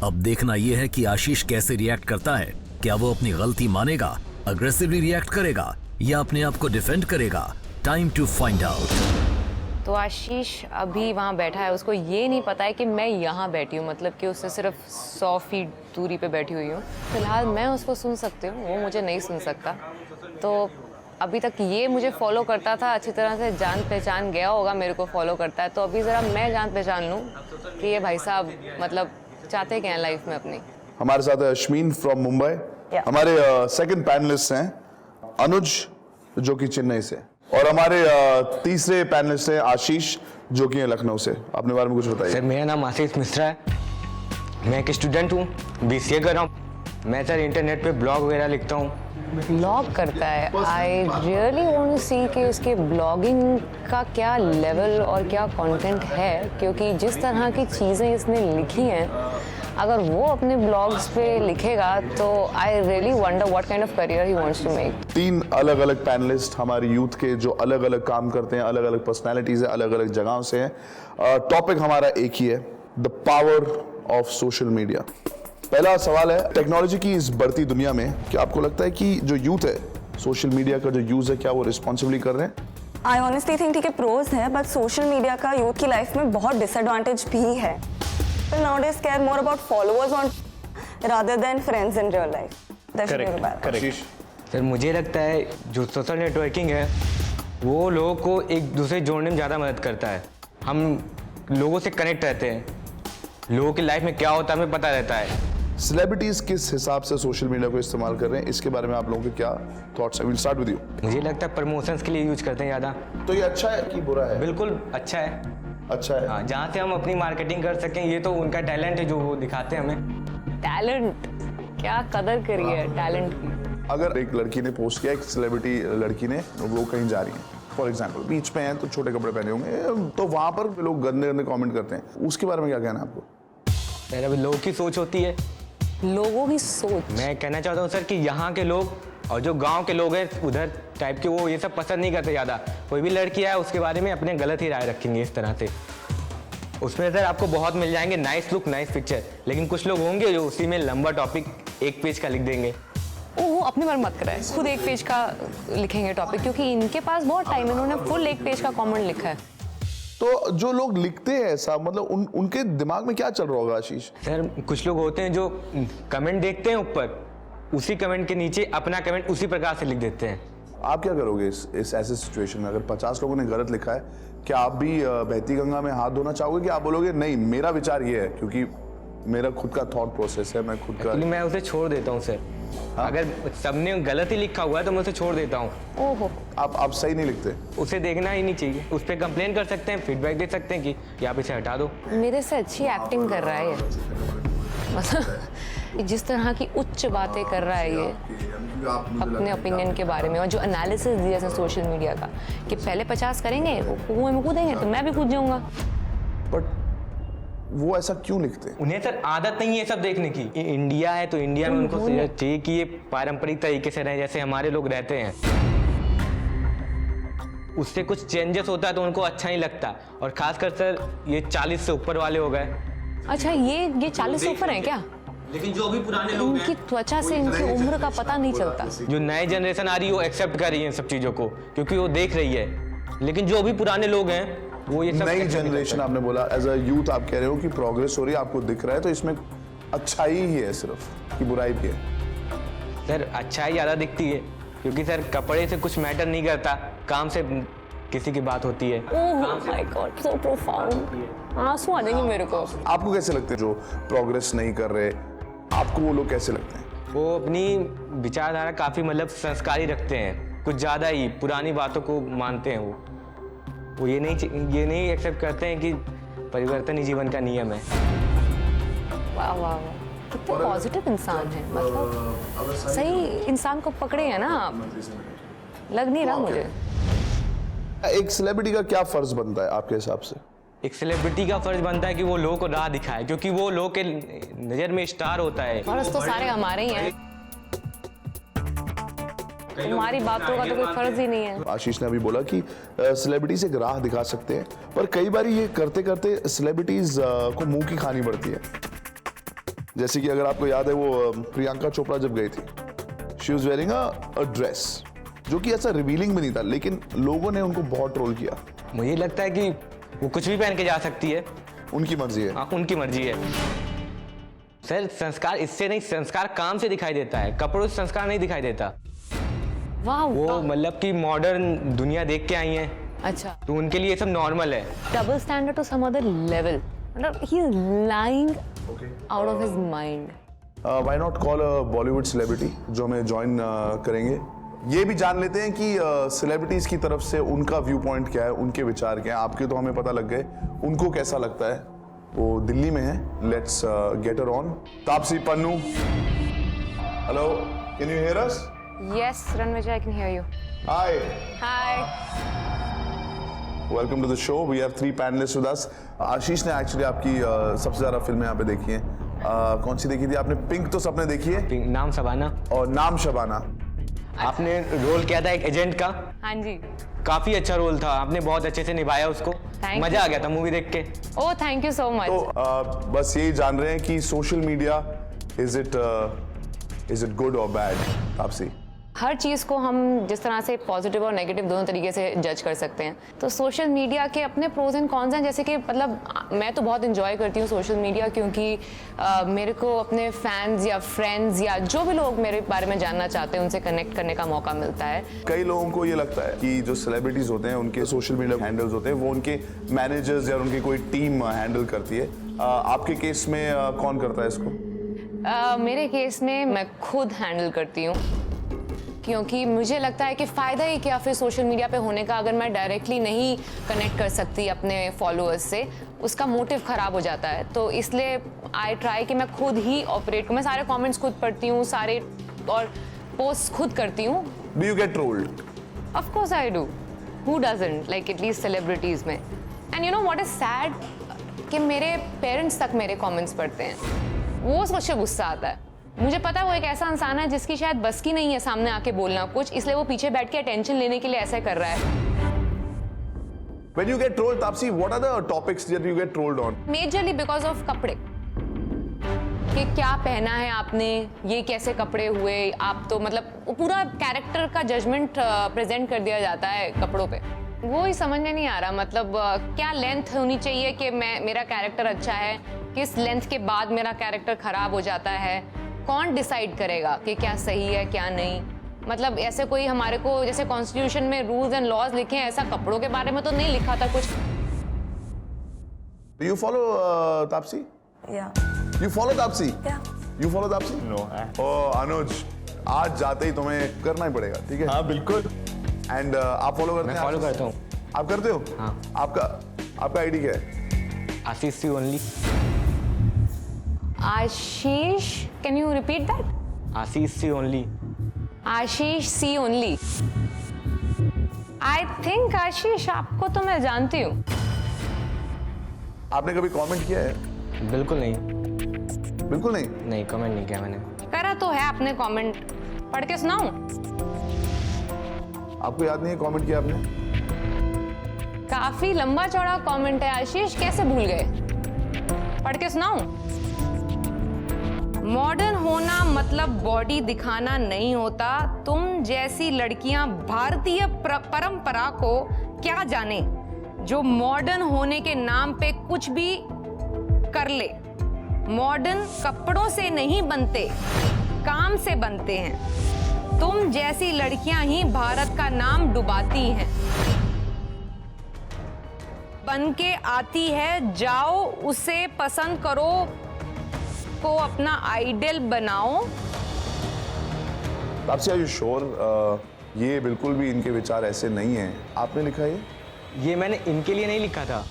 अब देखना यह है कि आशीष कैसे रिएक्ट करता है। क्या वो अपनी गलती मानेगा, अग्रेसिवली रिएक्ट करेगा या अपने आप को डिफेंड करेगा? Time to find out. तो आशीष अभी वहाँ बैठा है, उसको ये नहीं पता है कि मैं यहाँ बैठी हूँ, मतलब कि उससे सिर्फ 100 फीट दूरी पे बैठी हुई हूँ। फिलहाल मैं उसको सुन सकती हूँ, वो मुझे नहीं सुन सकता। तो अभी तक ये मुझे फॉलो करता था, अच्छी तरह से जान पहचान गया होगा, मेरे को फॉलो करता है। तो अभी ज़रा मैं जान पहचान लूँ कि ये भाई साहब मतलब चाहते क्या हैं लाइफ में अपनी। हमारे साथ है अश्मीन फ्रॉम मुंबई। हमारे सेकंड पैनलिस्ट हैं अनुज जो कि चेन्नई से, और हमारे तीसरे पैनलिस्ट हैं आशीष जो कि है लखनऊ से। अपने बारे में कुछ बताइए। सर मेरा नाम आशीष मिश्रा है, मैं एक स्टूडेंट हूँ, BCA कर रहा हूँ। मैं सर इंटरनेट पे ब्लॉग वगैरह लिखता हूँ। ब्लॉग करता है। आई रियली वांट टू सी कि इसके ब्लॉगिंग का क्या लेवल और क्या कंटेंट है, क्योंकि जिस तरह की चीज़ें इसने लिखी हैं अगर वो अपने ब्लॉग्स पे लिखेगा तो I really wonder what kind of career he wants to make. 3 अलग अलग पैनलिस्ट हमारे यूथ के जो अलग अलग काम करते हैं, अलग अलग पर्सनैलिटीज है, अलग अलग जगहों से हैं। टॉपिक हमारा एक ही है, the power of social media. पहला सवाल है, टेक्नोलॉजी की इस बढ़ती दुनिया में क्या आपको लगता है कि जो यूथ है सोशल मीडिया का जो यूज है क्या वो रिस्पॉन्सिबली कर रहे हैं? आई ऑनेस्टली थिंक ठीक है प्रोज है, बट सोशल मीडिया का यूथ की लाइफ में बहुत डिसएडवांटेज भी है। Nowadays care more about followers on rather than friends in real life. That's correct. Sir मुझे लगता है जो सोशल नेटवर्किंग है वो लोगों को एक दूसरे जोड़ने में ज़्यादा मदद करता है। हम लोगों से कनेक्ट रहते हैं, लोगों की लाइफ में क्या होता है हमें पता रहता है। सेलिब्रिटीज किस हिसाब से सोशल मीडिया को इस्तेमाल कर रहे हैं, इसके बारे में आप लोगों के क्या थॉट्स हैं? Will start with you. मुझे लगता है प्रमोशंस के लिए यूज करते हैं ज़्यादा। तो ये अच्छा है कि बुरा है? बिल्कुल अच्छा है। अच्छा है। हाँ, जहाँ से हम अपनी मार्केटिंग कर सकें, ये तो उनका टैलेंट है जो वो दिखाते हैं हमें। टैलेंट, क्या कदर करी है टैलेंट की। अगर एक लड़की ने पोस्ट किया, एक सेलिब्रिटी लड़की ने, वो कहीं जा रही है फॉर एग्जाम्पल, बीच पे हैं तो छोटे कपड़े पहने होंगे, तो वहां पर लोग गंदे गंदे कमेंट करते हैं, उसके बारे में क्या कहना है आपको? सर अभी लोगों की सोच होती है। लोगों की सोच? मैं कहना चाहता हूँ सर कि यहाँ के लोग और जो गांव के लोग हैं उधर टाइप के, वो ये सब पसंद नहीं करते ज़्यादा। कोई भी लड़की है उसके बारे में अपने गलत ही राय रखेंगे इस तरह से। उसमें सर आपको बहुत मिल जाएंगे, नाइस लुक नाइस पिक्चर, लेकिन कुछ लोग होंगे जो उसी में लंबा टॉपिक 1 पेज का लिख देंगे। वो अपनी बार मत कराए, खुद 1 पेज का लिखेंगे टॉपिक, क्योंकि इनके पास बहुत टाइम है, इन्होंने फुल 1 पेज का कमेंट लिखा है। तो जो लोग लिखते हैं ऐसा, मतलब उनके दिमाग में क्या चल रहा होगा आशीष? सर कुछ लोग होते हैं जो कमेंट देखते हैं ऊपर, उसी कमेंट के नीचे अपना कमेंट उसी प्रकार से लिख देते हैं। आप क्या करोगे इस ऐसे सिचुएशन में? अगर 50 लोगों ने गलत लिखा है, क्या आप भी बहती गंगा में हाथ धोना चाहोगे कि आप बोलोगे नहीं मेरा विचार ये है क्योंकि मेरा खुद का थॉट प्रोसेस है, मैं खुद का? मैं उसे छोड़ देता हूँ सर। हाँ? अगर सबने गलत ही लिखा हुआ है तो मैं उसे छोड़ देता हूँ। ओहो, आप सही नहीं लिखते? उसे देखना ही नहीं चाहिए, उस पर कंप्लेन कर सकते हैं, फीडबैक दे सकते हैं कि आप इसे हटा दो। मेरे से अच्छी एक्टिंग कर रहा है ये, मतलब जिस तरह की उच्च बातें कर रहा है ये अपने ओपिनियन के बारे में, और जो एनालिसिस दिया है सोशल मीडिया का कि पहले 50 करेंगे वो कुएं में कूदेंगे तो मैं भी कूद जाऊंगा। बट वो ऐसा क्यों लिखते हैं? उन्हें सर आदत नहीं है सब देखने की। इंडिया है तो इंडिया में उनको चाहिए कि ये पारंपरिक तरीके से रहे जैसे हमारे लोग रहते हैं। उससे कुछ चेंजेस होता है तो उनको अच्छा नहीं लगता। और खासकर सर ये 40 से ऊपर वाले हो गए। अच्छा, ये 40 से ऊपर है क्या? लेकिन जो भी पुराने लोग इनकी त्वचा से इनकी उम्र का पता नहीं चलता। जो नए जनरेशन आ रही है वो एक्सेप्ट कर रही है इन सब चीज़ों को, क्योंकि वो देख रही है। लेकिन जो भी पुराने लोग हैं वो ये सब नई जनरेशन, आपने बोला एज अ यूथ आप कह रहे हो कि प्रोग्रेस हो रही है, आपको दिख रहा है, तो इसमें अच्छाई ही है सिर्फ कि बुराई भी है? सर अच्छाई ज़्यादा दिखती है, क्योंकि सर कपड़े से कुछ मैटर नहीं करता, काम से किसी की बात होती है। Oh my God, so profound. आंसू आ जाएंगे मेरे को। आपको कैसे लगते हैं जो प्रोग्रेस नहीं कर रहे, आपको वो लोग कैसे लगते हैं? वो अपनी विचारधारा काफ़ी मतलब संस्कारी रखते हैं, कुछ ज़्यादा ही पुरानी बातों को मानते हैं। वो ये नहीं एक्सेप्ट करते हैं कि परिवर्तन ही जीवन का नियम है। वाह वाह वाह, कितने पॉजिटिव इंसान है। मतलब सही इंसान को पकड़े हैं ना आप, लग नहीं रहा मुझे। एक सेलिब्रिटी का क्या फर्ज बनता है आपके हिसाब से? एक सेलिब्रिटी का फर्ज बनता है कि वो लोगों को राह दिखाए, क्योंकि वो लोगों के नज़र में स्टार होता है। फर्ज तो सारे हमारे ही हैं, तुम्हारी बातों का तो कोई फर्ज ही नहीं है। आशीष ने अभी बोला कि सेलिब्रिटीज एक राह दिखा सकते हैं, पर कई बार ये करते करते सेलिब्रिटीज को मुंह की खानी पड़ती है। जैसे कि अगर आपको याद है वो प्रियंका चोपड़ा जब गई थी, she was wearing a dress जो कि ऐसा रिवीलिंग भी नहीं था, लेकिन लोगों ने उनको बहुत ट्रोल किया। मुझे लगता है कि वो कुछ भी पहन के जा सकती है, उनकी मर्जी है। हाँ, उनकी मर्जी है। सर संस्कार इससे नहीं, संस्कार काम से दिखाई देता है, कपड़ों से संस्कार नहीं दिखाई देता। वाह, वो मतलब कि मॉडर्न दुनिया देख के आई हैं, अच्छा, तो उनके लिए ये सब नॉर्मल है। Double standard to some other level. मतलब he is lying out of his mind. Why not call a Bollywood celebrity जो हमें ज्वाइन करेंगे। ये भी जान लेते हैं कि सेलिब्रिटीज की तरफ से उनका व्यू पॉइंट क्या है, उनके विचार क्या है। आपके तो हमें पता लग गए, उनको कैसा लगता है। वो दिल्ली में है। Let's get her on. Taapsee Pannu, hello, can you here us? Yes, Ranvij, I can hear you. Hi. Hi. Welcome to the show. We have 3 panelists with us. आशीष ने एक्चुअली आपकी सबसे ज्यादा फिल्में यहाँ पे देखी हैं। कौन सी देखी थी आपने? पिंक तो सबने देखी है, नाम शबाना, और नाम शबाना। आपने रोल किया था एक एजेंट का, हाँ जी। काफी अच्छा रोल था, आपने बहुत अच्छे से निभाया उसको। मजा आ गया था मूवी देख के। ओह, थैंक यू सो मच। तो बस यही जान रहे हैं कि social media is it good और बैड? तापसी, हर चीज़ को हम जिस तरह से पॉजिटिव और नेगेटिव दोनों तरीके से जज कर सकते हैं। तो सोशल मीडिया के अपने प्रोज एंड कॉन्स हैं। जैसे कि मतलब मैं तो बहुत इंजॉय करती हूँ सोशल मीडिया, क्योंकि मेरे को अपने फैंस या फ्रेंड्स या जो भी लोग मेरे बारे में जानना चाहते हैं उनसे कनेक्ट करने का मौका मिलता है। कई लोगों को ये लगता है कि जो सेलिब्रिटीज होते हैं उनके सोशल मीडिया हैंडल्स होते हैं वो उनके मैनेजर्स या उनकी कोई टीम हैंडल करती है। आपके केस में कौन करता है इसको? मेरे केस में मैं खुद हैंडल करती हूँ, क्योंकि मुझे लगता है कि फ़ायदा ही क्या फिर सोशल मीडिया पे होने का, अगर मैं डायरेक्टली नहीं कनेक्ट कर सकती अपने फॉलोअर्स से, उसका मोटिव ख़राब हो जाता है। तो इसलिए आई ट्राई कि मैं खुद ही ऑपरेट करूँ। मैं सारे कमेंट्स खुद पढ़ती हूँ, सारे और पोस्ट खुद करती हूँ। Do you get trolled? Of course I do, who doesn't, like at least celebrities में। And you know what is sad, कि मेरे पेरेंट्स तक मेरे कमेंट्स पढ़ते हैं। वो सोच के गुस्सा आता है। मुझे पता है वो एक ऐसा इंसान है जिसकी शायद बस की नहीं है सामने आके बोलना कुछ, इसलिए वो पीछे बैठ के अटेंशन लेने के लिए ऐसा कर रहा है। When you get trolled, Taapsee, what are the topics that you get trolled on? Majorly because of कपड़े, कि क्या पहना है आपने, ये कैसे कपड़े हुए, आप तो मतलब पूरा कैरेक्टर का जजमेंट प्रेजेंट कर दिया जाता है कपड़ों पे। वो ही समझ में नहीं आ रहा, मतलब क्या लेंथ होनी चाहिए कि मेरा कैरेक्टर अच्छा है, किस लेंथ के बाद मेरा कैरेक्टर खराब हो जाता है, कौन डिसाइड करेगा कि क्या सही है क्या नहीं। मतलब ऐसे कोई हमारे को जैसे कॉन्स्टिट्यूशन में रूल्स एंड लॉज लिखे हैं, ऐसा कपड़ों के बारे में तो नहीं लिखा था कुछ। Do you follow Taapsee? Yeah. You follow Taapsee? Yeah. You follow Taapsee? No. Oh, Anuj, आज जाते ही तुम्हें करना ही पड़ेगा, ठीक है? हाँ बिल्कुल। एंड आप फॉलो करते हैं? मैं फॉलो करता हूँ। आप करते हो? हाँ। आपका आईडी क्या है? Ashish C only. Ashish, can you repeat that? Ashish C only. Ashish C only. I think Ashish आपको तो मैं जानती हूँ। आपने कभी कमेंट किया है? बिल्कुल नहीं, बिल्कुल नहीं। नहीं कमेंट नहीं किया मैंने। करा तो है आपने कमेंट, पढ़ के सुनाऊं? आपको याद नहीं है कमेंट किया आपने? काफी लंबा चौड़ा कमेंट है आशीष, कैसे भूल गए? पढ़ के सुनाऊं? मॉडर्न होना मतलब बॉडी दिखाना नहीं होता। तुम जैसी लड़कियां भारतीय परंपरा को क्या जाने, जो मॉडर्न होने के नाम पे कुछ भी कर ले। मॉडर्न कपड़ों से नहीं बनते, काम से बनते हैं। तुम जैसी लड़कियां ही भारत का नाम डुबाती हैं। बन के आती है, जाओ उसे पसंद करो, को अपना आइडल बनाओ। तापसी, आर यू श्योर ये बिल्कुल भी इनके विचार ऐसे नहीं हैं? आपने लिखा ये मैंने इनके लिए नहीं लिखा था।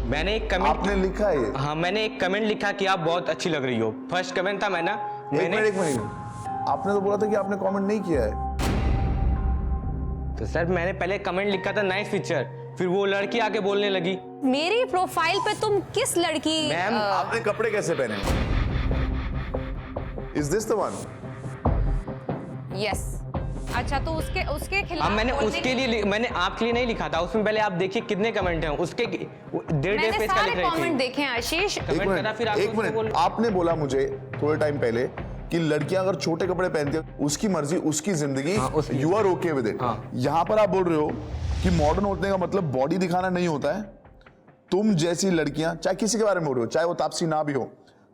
मैंने एक कमेंट, आपने लिखा है ये? हाँ मैंने एक कमेंट लिखा कि आप बहुत अच्छी लग रही हो। फर्स्ट कमेंट था मैंने एक मिनट, आपने तो बोला था कि आपने कमेंट नहीं किया है। तो सर मैंने पहले कमेंट लिखा था नाइस पिक्चर, फिर वो लड़की आके बोलने लगी। मेरी प्रोफाइल पे तुम किस लड़की? मैम आपने कपड़े कैसे पहने? Is this the one? Yes. अच्छा, तो उसके खिलाफ अब मैंने बोलने उसके लिए, मैंने आपके लिए नहीं लिखा था। उसमें पहले आप देखिए कितने कमेंट हैं उसके, 1.5 मैंने पेज का सारे लिख रही कमेंट थी। देखे हैं आशीष। कमेंट करा फिर आप एक उसको मिनट, बोल- आपने बोला मुझे थोड़े टाइम पहले कि लड़कियां अगर छोटे कपड़े पहनती है उसकी मर्जी, उसकी जिंदगी, हाँ, उसकी। You are okay with it. हाँ। यहां पर आप बोल रहे हो कि मॉडर्न होने का मतलब बॉडी दिखाना नहीं होता है। तुम जैसी लड़कियां, चाहे किसी के बारे में बोल रहे हो, चाहे वो तापसी ना भी हो,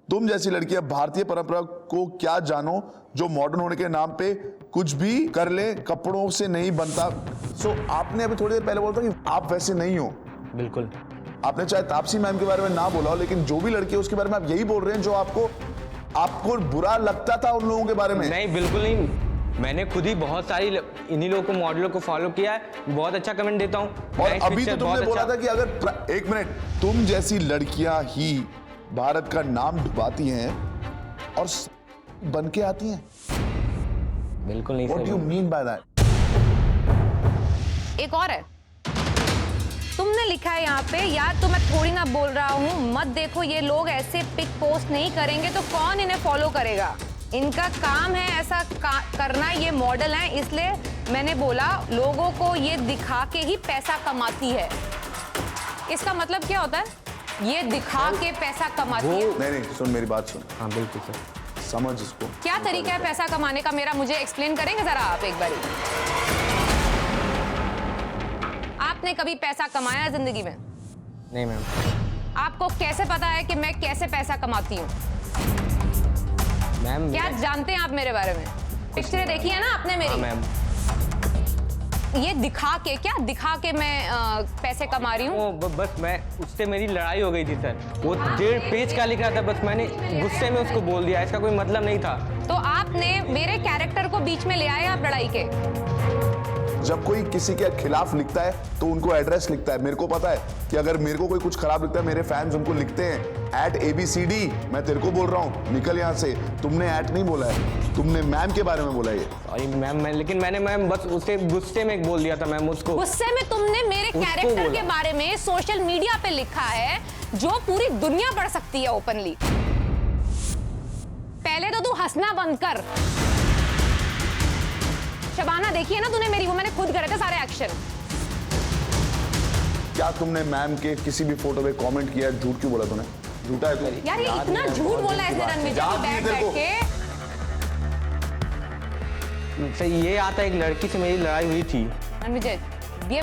तुम जैसी लड़कियां भारतीय परंपरा को क्या जानो, जो मॉडर्न होने के नाम पे कुछ भी कर ले, कपड़ों से नहीं बनता। सो आपने अभी थोड़ी देर पहले बोला था कि आप वैसे नहीं हो। बिल्कुल। आपने चाहे तापसी मैम के बारे में ना बोला हो, लेकिन जो भी लड़की है उसके बारे में आप यही बोल रहे हैं जो आपको बुरा लगता था उन लोगों के बारे में। नहीं बिल्कुल नहीं, मैंने खुद ही बहुत सारी इन्हीं लोगों को, मॉडलों को फॉलो किया है। बहुत अच्छा कमेंट देता हूँ। और Nice अभी तो picture, तुमने बहुत बोला अच्छा। था कि अगर एक मिनट, तुम जैसी लड़कियां ही भारत का नाम डुबाती हैं और बन के आती हैं। बिल्कुल नहीं What sir. do you mean by that? एक और है, तुमने लिखा है यहाँ पे, यार तो मैं थोड़ी ना बोल रहा हूँ, मत देखो ये लोग ऐसे पिक पोस्ट नहीं करेंगे तो कौन इन्हें फॉलो करेगा। इनका काम है ऐसा करना, ये मॉडल है, इसलिए मैंने बोला लोगों को ये दिखा के ही पैसा कमाती है। इसका मतलब क्या होता है? ये दिखा के पैसा कमाती है। नहीं, सुन मेरी बात सुन। हाँ बिल्कुल सर। समझ इसको। क्या तरीका है पैसा कमाने का मेरा, मुझे एक्सप्लेन करेंगे जरा आप एक बारी? आपने कभी पैसा कमाया जिंदगी में? नहीं मैम। आपको कैसे पता है कि मैं कैसे पैसा कमाती हूँ? मैम क्या जानते हैं आप मेरे बारे में? पिक्चरें देखी है ना आपने हाँ मेरी? मैम। ये दिखा के मैं पैसे कमा रही हूँ? वो बस मैं उससे मेरी लड़ाई हो गई थी सर। वो 1.5 पेज का लिख रहा था, बस मैंने गुस्से में उसको बोल दिया, इसका कोई मतलब नहीं था। तो आपने मेरे कैरेक्टर को बीच में ले आए आप लड़ाई के? जब कोई किसी के खिलाफ लिखता है तो उनको एड्रेस लिखता है। मेरे को पता है कि अगर मेरे को कोई कुछ खराब लिखता है, मेरे फैंस उनको लिखते हैं @ABCD। मैं तेरे को बोल रहा हूँ, निकल यहाँ से। तुमने @ नहीं बोला है, तुमने मैम के बारे में बोला ये। सॉरी मैम, लेकिन मैंने मैम बस उसे गुस्से में बोल दिया था मैम उसको। गुस्से में तुमने मेरे उसको कैरेक्टर बोला। के बारे में सोशल मीडिया पे लिखा है, जो पूरी दुनिया पढ़ सकती है ओपनली। पहले तो तू हंसना बंद कर। शबाना देखी है ना तूने मेरी, वो मैंने खुद करे थे सारे एक्शन। क्या तुमने मैम के किसी भी फोटो पे कमेंट किया? झूठ क्यों बोला तूने? झूठा है तू। यार ये इतना झूठ बोला है इसने रणविजय को बैठ बैठ के। सर ये आता एक लड़की से मेरी लड़ाई हुई थी। रणविजय ये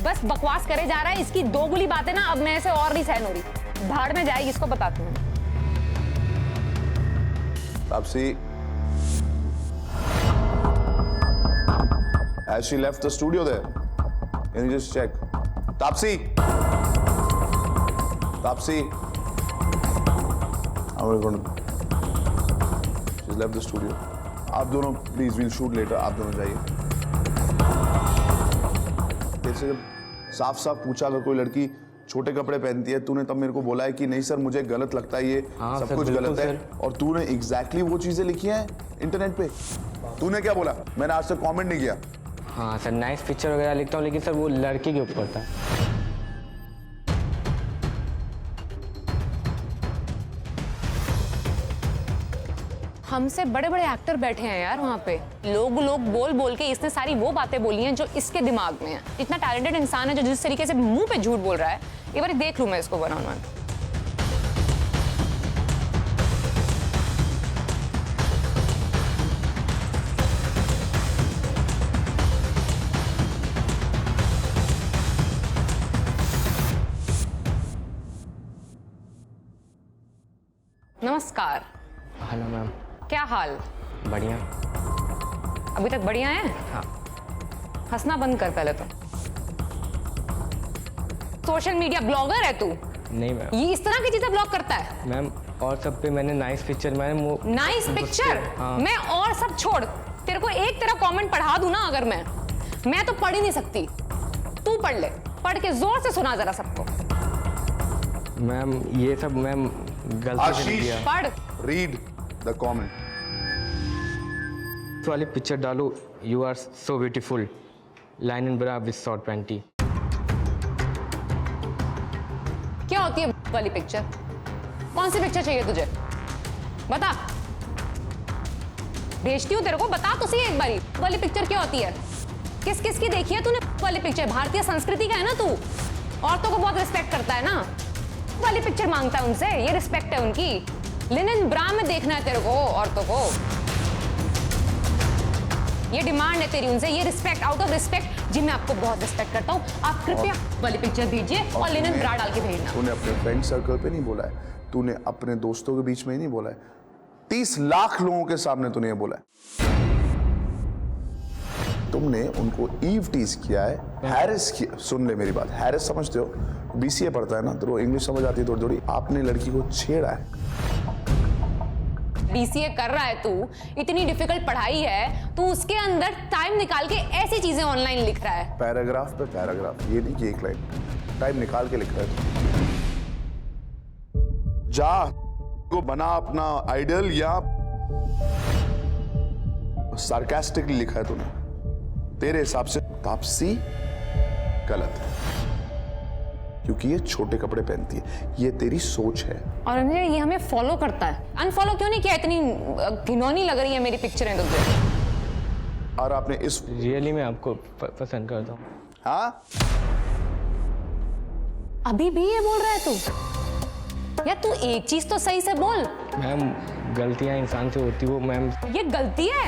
बस बकवास करे जा रहा है, इसकी दोगुली बातें ना अब मैं से और नहीं सहन हो रही। भाड़ में जाएगी, इसको बताती हूँ। Taapsee, has she left the studio there? Can you just check? Taapsee, I'm going to. She's left the studio. आप दोनों प्लीज, we'll shoot later. आप दोनों जाइए। जैसे जब साफ साफ पूछा अगर कोई लड़की छोटे कपड़े पहनती है, तूने तब मेरे को बोला है कि नहीं सर मुझे गलत लगता है, ये हाँ, सब सर, कुछ बिल्कुल गलत है। सर। और तूने एग्जैक्टली वो चीजें लिखी हैं इंटरनेट पे। तूने क्या बोला? मैंने आज तक कमेंट नहीं किया। हाँ सर, नाइस पिक्चर वगैरह लिखता हूँ, लेकिन सर वो लड़की के ऊपर था। हमसे बड़े बड़े एक्टर बैठे हैं यार वहाँ पे। लोग बोल बोल के इसने सारी वो बातें बोली हैं जो इसके दिमाग में है। इतना टैलेंटेड इंसान है जो जिस तरीके से मुंह पे झूठ बोल रहा है, एक बार देख लूं मैं इसको 1-on-1। नमस्कार। Hello ma'am. क्या हाल? बढ़िया। अभी तक बढ़िया है? हाँ। हंसना बंद कर पहले तो। सोशल मीडिया ब्लॉगर है तू? नहीं मैम। ये इस तरह की चीजें ब्लॉग करता है? मैम और सब पे मैंने नाइस पिक्चर मैम वो नाइस पिक्चर? हाँ। मैं और सब छोड़, तेरे को एक तेरा कमेंट पढ़ा दूं ना अगर मैं तो पढ़ ही नहीं सकती। तू पढ़ ले, पढ़ के जोर से सुना जरा सबको। मैम ये सब मैम गलती से आशीष, किया। पढ़। Read the comment. इस वाली पिक्चर डालो, you are so beautiful, line in bra with short panty. क्या होती है वाली पिक्चर? कौन सी पिक्चर चाहिए तुझे? बता, भेजती हूँ तेरे को, बता तो सही एक बारी। वाली पिक्चर क्या होती है? किस किस की देखी है तूने वाली पिक्चर? भारतीय संस्कृति का है ना तू, औरतों को बहुत रिस्पेक्ट करता है ना, वाली पिक्चर मांगता है उनसे, ये रिस्पेक्ट है उनकी। लिनन ब्रा में देखना है तेरे को औरतों को, ये डिमांड है तेरी उनसे, ये रिस्पेक्ट, आउट ऑफ रिस्पेक्ट। जी मैं आपको बहुत रिस्पेक्ट करता हूँ, आप कृपया वाली पिक्चर भेजिए और लिनन ब्रा डाल के भेजना। तूने अपने फ्रेंड सर्कल पे नहीं बोला है, तूने अपने दोस्तों के बीच में ही नहीं बोला है, 30 लाख लोगों के सामने तूने ये बोला है। तुमने उनको ईव टीज किया है, हैरिस किया। सुन ले मेरी बात, हैरिस समझते हो? बीसीए पढ़ता है ना, तो इंग्लिश समझ आती है थोड़ी थोड़ी। आपने लड़की को छेड़ा है। बीसीए कर रहा है तू, इतनी डिफिकल्ट पढ़ाई है, तू उसके अंदर टाइम निकाल के ऐसी चीजें ऑनलाइन लिख रहा है। पैराग्राफ पे पैराग्राफ, ये नहीं कि एक लाइन, टाइम निकाल के लिख रहा है। जा को बना अपना आइडल, या सार्कास्टिकली लिखा है तूने। तेरे हिसाब से तापसी गलत है क्योंकि ये छोटे कपड़े पहनती है, ये तेरी सोच है। और ये हमें फॉलो करता है। अनफॉलो क्यों नहीं किया? इतनी घिनौनी लग रही है मेरी पिक्चरें तुझे। और आपने इस रियली मैं आपको पसंद करता हूँ। हाँ, अभी भी ये बोल रहा है तू? या तू एक चीज तो सही से बोल। मैम गलतियाँ इंसान से होती, वो मैम ये गलती है?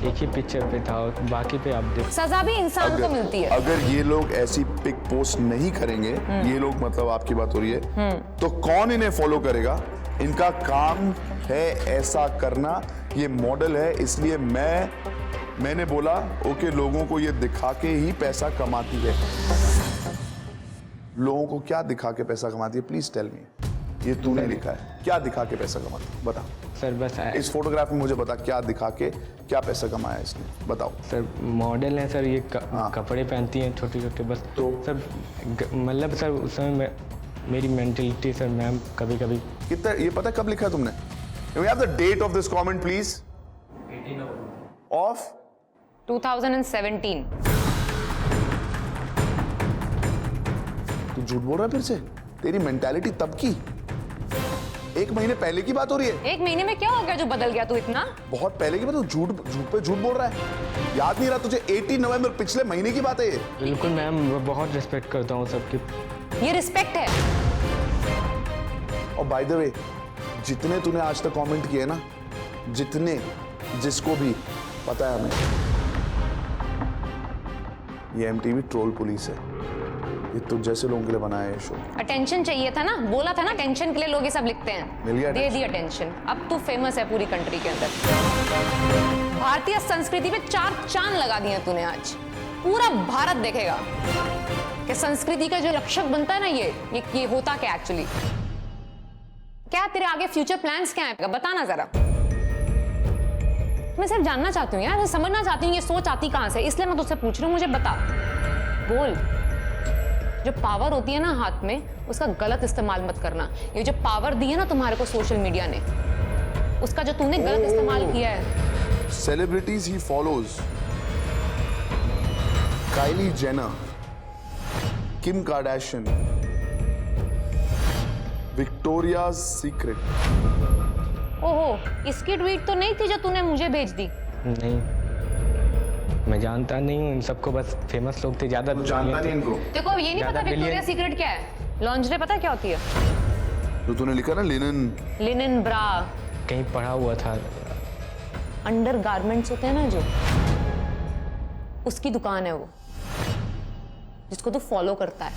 एक ही पिक्चर पे था, बाकी पे आप देख। सजा भी इंसान को मिलती है। अगर ये लोग ऐसी पिक पोस्ट नहीं करेंगे, ये लोग मतलब आपकी बात हो रही है, तो कौन इन्हें फॉलो करेगा? इनका काम है ऐसा करना, ये मॉडल है। इसलिए मैंने बोला ओके, लोगों को ये दिखा के ही पैसा कमाती है। लोगों को क्या दिखा के पैसा कमाती है? Please tell me. ये तूने लिखा है, क्या दिखा के पैसा कमाती है? बता सर। बस इस फोटोग्राफ में मुझे बता, क्या दिखा के क्या पैसा कमाया इसने, बताओ। सर मॉडल है सर, ये कपड़े पहनती हैं छोटे छोटे, बस तो सर मतलब सर उस समय मेरी मेंटलिटी सर मैम कभी कभी कितना, ये पता कब लिखा है तुमने? We have the date of this comment, please. 18 Of 2017। तू झूठ बोल रहा है फिर से? तेरी मेंटालिटी तब की, 1 महीने पहले की बात हो रही है। 1 महीने में क्या हो गया जो बदल गया तू इतना? बहुत पहले की बात। तू झूठ पे झूठ बोल रहा है, याद नहीं रहा तुझे? 18 नवंबर पिछले महीने की बात है ये। बिल्कुल मैम, बहुत रिस्पेक्ट करता हूँ सबकी। ये रिस्पेक्ट है। और बाय द वे, जितने तूने आज तक कमेंट किए ना, जितने, जिसको भी पता है हमें, ये MTV ट्रोल पुलिस है। ये तो जैसे लोगों के लिए बनाया है शो। अटेंशन चाहिए था ना, बोला था ना टेंशन के लिए लोग ये सब लिखते हैं। मिल गया दे दी अटेंशन। अब तू फेमस है पूरी कंट्री के अंदर। भारतीय संस्कृति पे 4 चांद लगा दिए तूने आज। पूरा भारत देखेगा कि संस्कृति का जो रक्षक बनता है ना, ये होता क्या एक्चुअली। क्या तेरे आगे फ्यूचर प्लान्स क्या है, बताना जरा। मैं सिर्फ जानना चाहती हूँ यार, मैं समझना चाहती हूँ ये सोच आती कहां से, इसलिए मैं तुझसे पूछ रही हूँ। मुझे बता, बोल। जो पावर होती है ना हाथ में, उसका गलत इस्तेमाल मत करना। ये जो पावर दी है ना तुम्हारे को सोशल मीडिया ने, उसका जो तूने गलत इस्तेमाल किया है। Celebrities he follows: Kylie Jenner, Kim Kardashian, Victoria's Secret ओहो, इसकी ट्वीट तो नहीं थी जो तूने मुझे भेज दी। नहीं, मैं जानता नहीं हूँ इन सबको, बस फेमस लोग थे ज़्यादा। जानता नहीं इनको? देखो अब ये नहीं पता विक्टोरिया सीक्रेट क्या है। लॉन्जरे पता क्या होती है? जो तूने लिखा ना लिनन ब्रा, कहीं पढ़ा हुआ था। अंडर गारमेंट्स होते हैं ना जो, उसकी दुकान है वो, जिसको तू फॉलो करता है।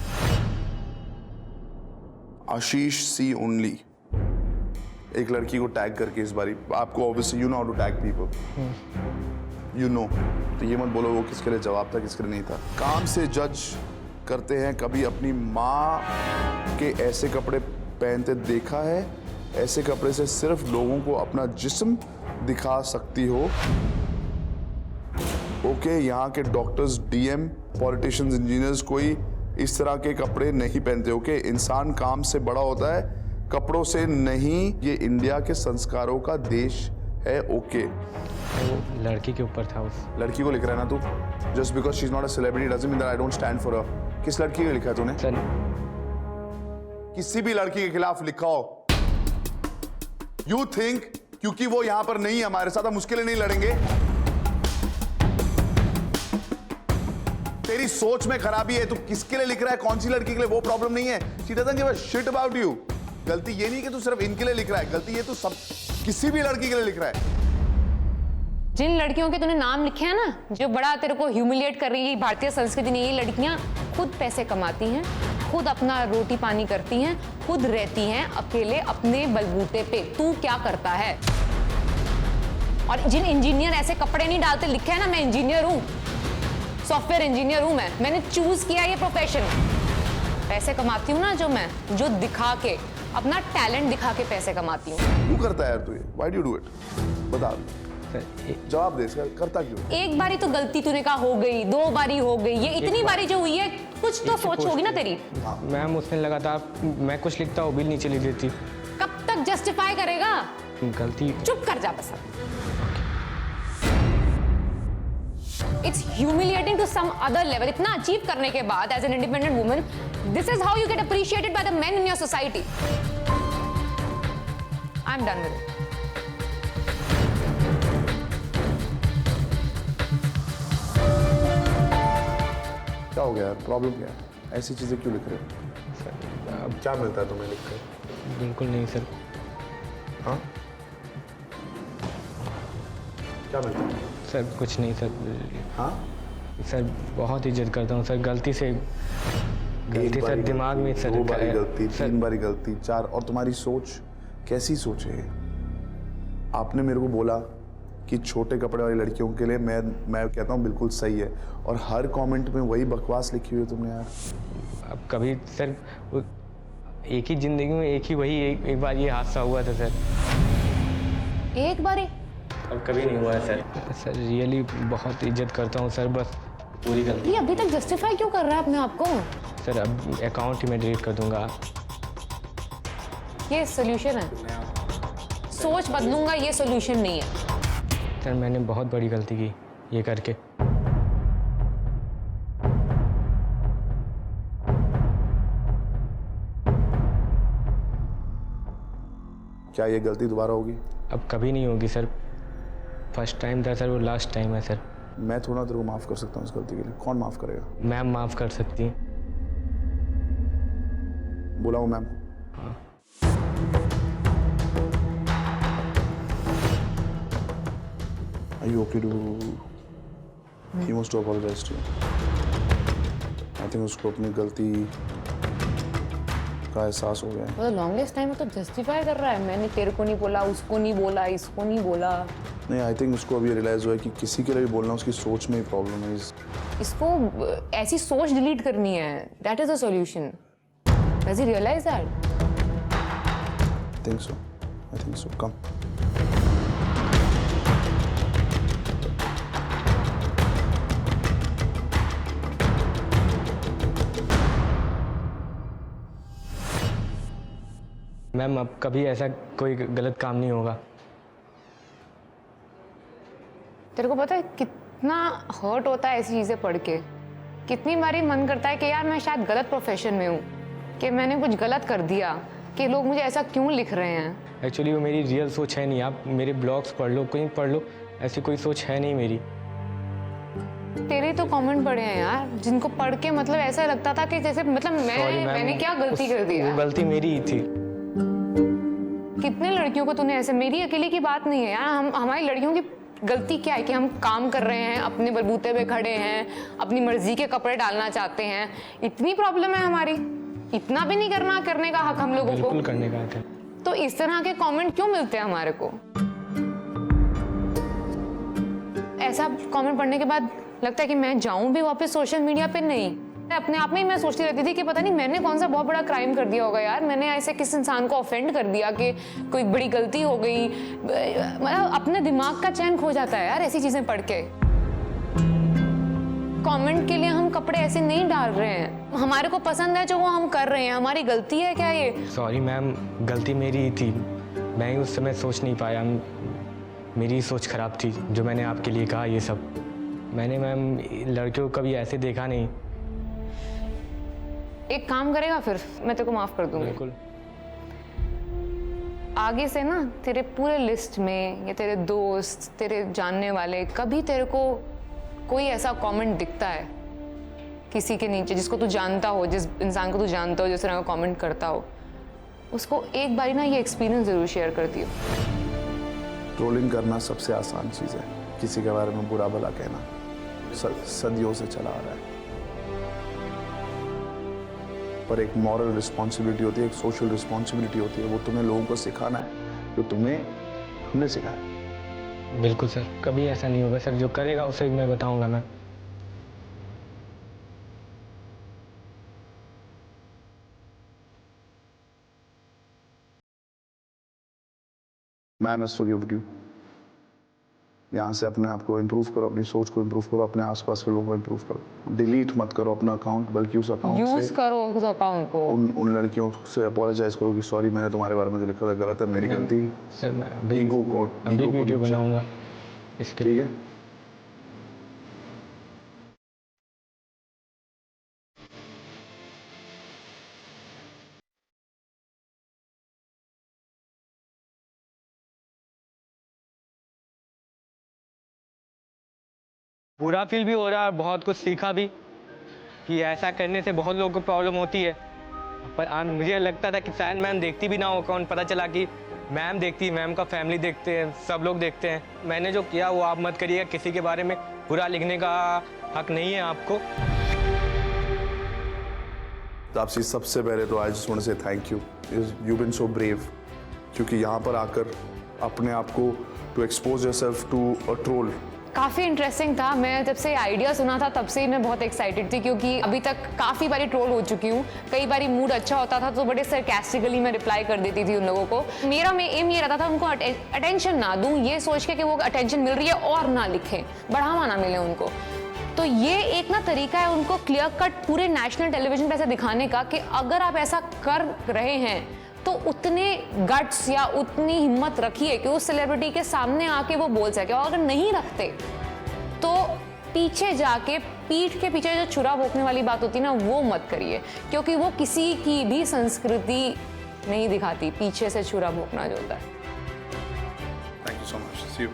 आशीष सी ओनली एक लड़की को टैग करके इस बारी, आपको obviously you know how to tag people, you know, तो ये मत बोलो वो किसके लिए जवाब था किसके लिए नहीं था। काम से जज करते हैं, कभी अपनी माँ के ऐसे कपड़े पहनते देखा है? ऐसे कपड़े से सिर्फ लोगों को अपना जिस्म दिखा सकती हो। ओके, यहाँ के डॉक्टर्स, डीएम, पॉलिटिशियंस, इंजीनियर्स कोई इस तरह के कपड़े नहीं पहनते। ओके, इंसान काम से बड़ा होता है, कपड़ों से नहीं। ये इंडिया के संस्कारों का देश है। ओके, वो लड़की के ऊपर था। उस लड़की को लिख रहा है ना तू? Just because she is not a celebrity doesn't mean that I don't stand for her. किस लड़की को लिखा है तूने? सर, किसी भी लड़की के खिलाफ लिखा हो, यू थिंक क्योंकि वो यहां पर नहीं है हमारे साथ, हम उसके लिए नहीं लड़ेंगे? तेरी सोच में खराबी है। तू किसके लिए लिख रहा है, कौन सी लड़की के लिए, वो प्रॉब्लम नहीं है। She doesn't give a shit about you. गलती ये नहीं कि तू सिर्फ इनके लिए लिख रहा है, गलती ये तू सब किसी भी लड़की के लिए लिख रहा है। जिन लड़कियों के तूने नाम लिखे हैं ना, जो बड़ा तेरे को ह्यूमिलिएट कर रही है भारतीय संस्कृति ने, ये लड़कियां खुद पैसे कमाती हैं, खुद अपना रोटी पानी करती हैं, खुद रहती हैं अकेले अपने बलबूते पे। तू क्या करता है? और जिन इंजीनियर ऐसे कपड़े नहीं डालते, लिखे है ना, मैं इंजीनियर हूं, सॉफ्टवेयर इंजीनियर हूं, मैंने चूज किया ये प्रोफेशन। पैसे कमाती हूं ना जो दिखा के, अपना टैलेंट दिखा के पैसे कमाती हूँ। क्यों करता है यार तू ये? Why do you do it? बता, जवाब दे इसका, करता क्यों? एक बारी तो गलती तूने कहा हो गई, 2 बारी हो गई, ये इतनी बारी जो हुई है, कुछ तो सोच होगी ना तेरी। मैम उसने लगातार, मैं कुछ लिखता वो भी नीचे लिख देती। कब तक जस्टिफाई करेगा? गलती। चुप कर जा बस। It's humiliating to some other level. इतना अचीव करने के बाद as an independent woman, this is how you get appreciated by the men in your society. I'm done with it. क्या हो गया यार, प्रॉब्लम क्या है? ऐसी चीजें क्यों लिख रहे हो? सर अब क्या मिलता है तुम्हें लिख कर? बिल्कुल नहीं सर। हाँ, क्या मिलता है? सर कुछ नहीं सर। हाँ सर, बहुत इज्जत करता हूँ सर। गलती से सर दिमाग में सर, 2 बारी गलती, 3 बारी गलती, 4। और तुम्हारी सोच कैसी सोच है? आपने मेरे को बोला कि छोटे कपड़े वाली लड़कियों के लिए मैं कहता हूँ बिल्कुल सही है, और हर कमेंट में वही बकवास लिखी हुई है तुमने यार। अब कभी सर एक ही जिंदगी में एक बार ये हादसा हुआ था सर। एक बारी? अब कभी नहीं हुआ है सर। सर रियली बहुत इज्जत करता हूँ सर, बस पूरी गलती। ये अभी तक जस्टिफाई क्यों कर रहा है अपने आप को? सर अब अकाउंट ही मैं डिलीट कर दूंगा। ये सोल्यूशन है? सोच बदलूंगा ये सोल्यूशन नहीं है। सर मैंने बहुत बड़ी गलती की ये करके। क्या ये गलती दोबारा होगी? अब कभी नहीं होगी सर। फर्स्ट टाइम था सर, वो लास्ट टाइम है सर। मैं थोड़ा तेरे को माफ कर सकता हूँ इस गलती के लिए। कौन माफ करेगा? मैम माफ कर सकती हैं। बुलाऊं ma'am? Are you okay to? He wants to apologize to you. I think उसको अपनी गलती का एहसास हो गया है। मतलब लॉन्गेस्ट टाइम तो जस्टिफाई कर रहा है, मैंने तेरे को नहीं बोला, उसको नहीं बोला, इसको नहीं बोला। नहीं, आई थिंक उसको अभी रियलाइज हुआ है कि किसी के लिए भी बोलना उसकी सोच में ही प्रॉब्लम है। इसको ऐसी सोच डिलीट करनी है। That is the solution. Does he realise that? I think so. I think so. Come. Ma'am अब कभी ऐसा कोई गलत काम नहीं होगा। तेरे को पता है कितना हर्ट होता है ऐसी चीज़ें पढ़ के? कितनी बारी मन करता है कि यार मैं शायद गलत प्रोफेशन में हूँ, कि मैंने कुछ गलत कर दिया, कि लोग मुझे ऐसा क्यों लिख रहे हैं। एक्चुअली वो मेरी रियल सोच है नहीं। आप मेरे ब्लॉग्स पढ़ लो, कहीं पढ़ लो, ऐसी कोई सोच है नहीं मेरी। तेरे तो कमेंट पढ़े हैं यार, जिनको पढ़ के मतलब ऐसा लगता था कि जैसे मतलब मैंने क्या गलती कर दी वो गलती मेरी ही थी। कितने लड़कियों को तूने ऐसे, मेरी अकेले की बात नहीं है यार, हमारी लड़कियों की गलती क्या है कि हम काम कर रहे हैं, अपने बलबूते पे खड़े हैं, अपनी मर्जी के कपड़े डालना चाहते हैं, इतनी प्रॉब्लम है हमारी? इतना भी नहीं करने का हक हम लोगों को? बिल्कुल करने का हक है। तो इस तरह के कमेंट क्यों मिलते हैं हमारे को? ऐसा कमेंट पढ़ने के बाद लगता है कि मैं जाऊं भी वापस सोशल मीडिया पे? नहीं। अपने आप में ही मैं सोचती रहती थी कि पता नहीं मैंने कौन सा बहुत बड़ा क्राइम कर दिया होगा यार, मैंने ऐसे किस इंसान को ऑफेंड कर दिया कि कोई बड़ी गलती हो गई। मतलब अपने दिमाग का चैन खो जाता है यार ऐसी चीजें पढ़ के। कमेंट के लिए हम कपड़े ऐसे नहीं डाल रहे हैं, हमारे को पसंद है जो वो हम कर रहे हैं, हमारी गलती है क्या ये? सॉरी मैम, गलती मेरी ही थी, मैं ही उस समय सोच नहीं पाया, मेरी सोच खराब थी जो मैंने आपके लिए कहा ये सब। मैंने मैम लड़कियों को कभी ऐसे देखा नहीं। एक काम करेगा फिर, मैं तेरे को माफ कर दूंगी। बिल्कुल। आगे से ना तेरे पूरे लिस्ट में या तेरे दोस्त, तेरे जानने वाले, कभी तेरे को कोई ऐसा कमेंट दिखता है किसी के नीचे जिसको तू जानता हो, जिस इंसान को तू जानता हो, जिस तरह का कमेंट करता हो, उसको एक बारी ना ये एक्सपीरियंस जरूर शेयर कर दियो। ट्रोलिंग करना सबसे आसान चीज़ है, किसी के बारे में बुरा भला कहना सदियों से चला आ रहा है, पर एक मॉरल रिस्पॉन्सिबिलिटी होती है, एक सोशल रिस्पॉन्सिबिलिटी होती है, वो तुम्हें लोगों को सिखाना है जो तुम्हें हमने सिखाया। बिल्कुल सर, कभी ऐसा नहीं होगा सर, जो करेगा उसे मैं बताऊंगा। मैं must forgive you। यहाँ से अपने आप को इम्प्रूव करो, अपनी सोच को इम्प्रूव करो, अपने आसपास के लोगों को इम्प्रूव करो। डिलीट मत करो अपना अकाउंट, बल्कि उस अकाउंट से यूज करो उस अकाउंट को। उन लड़कियों से अपोलोजाइज करो कि सॉरी मैंने तुम्हारे बारे में जो लिखा था गलत है, मेरी गलती। सर मैं ईगो को वीडियो बनाऊंगा इसके लिए। ठीक है। बुरा फील भी हो रहा है, बहुत कुछ सीखा भी कि ऐसा करने से बहुत लोगों को प्रॉब्लम होती है। पर मुझे लगता था कि शायद मैम देखती भी ना हो अकाउंट, पता चला कि मैम देखती, मैम का फैमिली देखते हैं, सब लोग देखते हैं। मैंने जो किया वो आप मत करिएगा, किसी के बारे में बुरा लिखने का हक नहीं है आपको। तापसी, सबसे पहले तो I just want to say thank you, you been so brave, क्योंकि यहाँ पर आकर अपने आप को to expose yourself to a troll काफ़ी इंटरेस्टिंग था। मैं जब से आइडिया सुना था तब से ही मैं बहुत एक्साइटेड थी, क्योंकि अभी तक काफ़ी बारी ट्रोल हो चुकी हूँ। कई बारी मूड अच्छा होता था तो बड़े सरकास्टिकली मैं रिप्लाई कर देती थी उन लोगों को। मेरा एम ये रहता था उनको अटेंशन ना दूँ, ये सोच के कि वो अटेंशन मिल रही है और ना लिखें, बढ़ावा ना मिले उनको। तो ये एक ना तरीका है उनको क्लियर कट पूरे नेशनल टेलीविजन पे ऐसे दिखाने का कि अगर आप ऐसा कर रहे हैं तो उतने गट्स या उतनी हिम्मत रखिए कि उस सेलिब्रिटी के सामने आके वो बोल सके, और अगर नहीं रखते तो पीछे जाके पीठ के पीछे जो छुरा भोंकने वाली बात होती है ना, वो मत करिए, क्योंकि वो किसी की भी संस्कृति नहीं दिखाती पीछे से छुरा भोंकना जो होता है। Thank you so much, see you.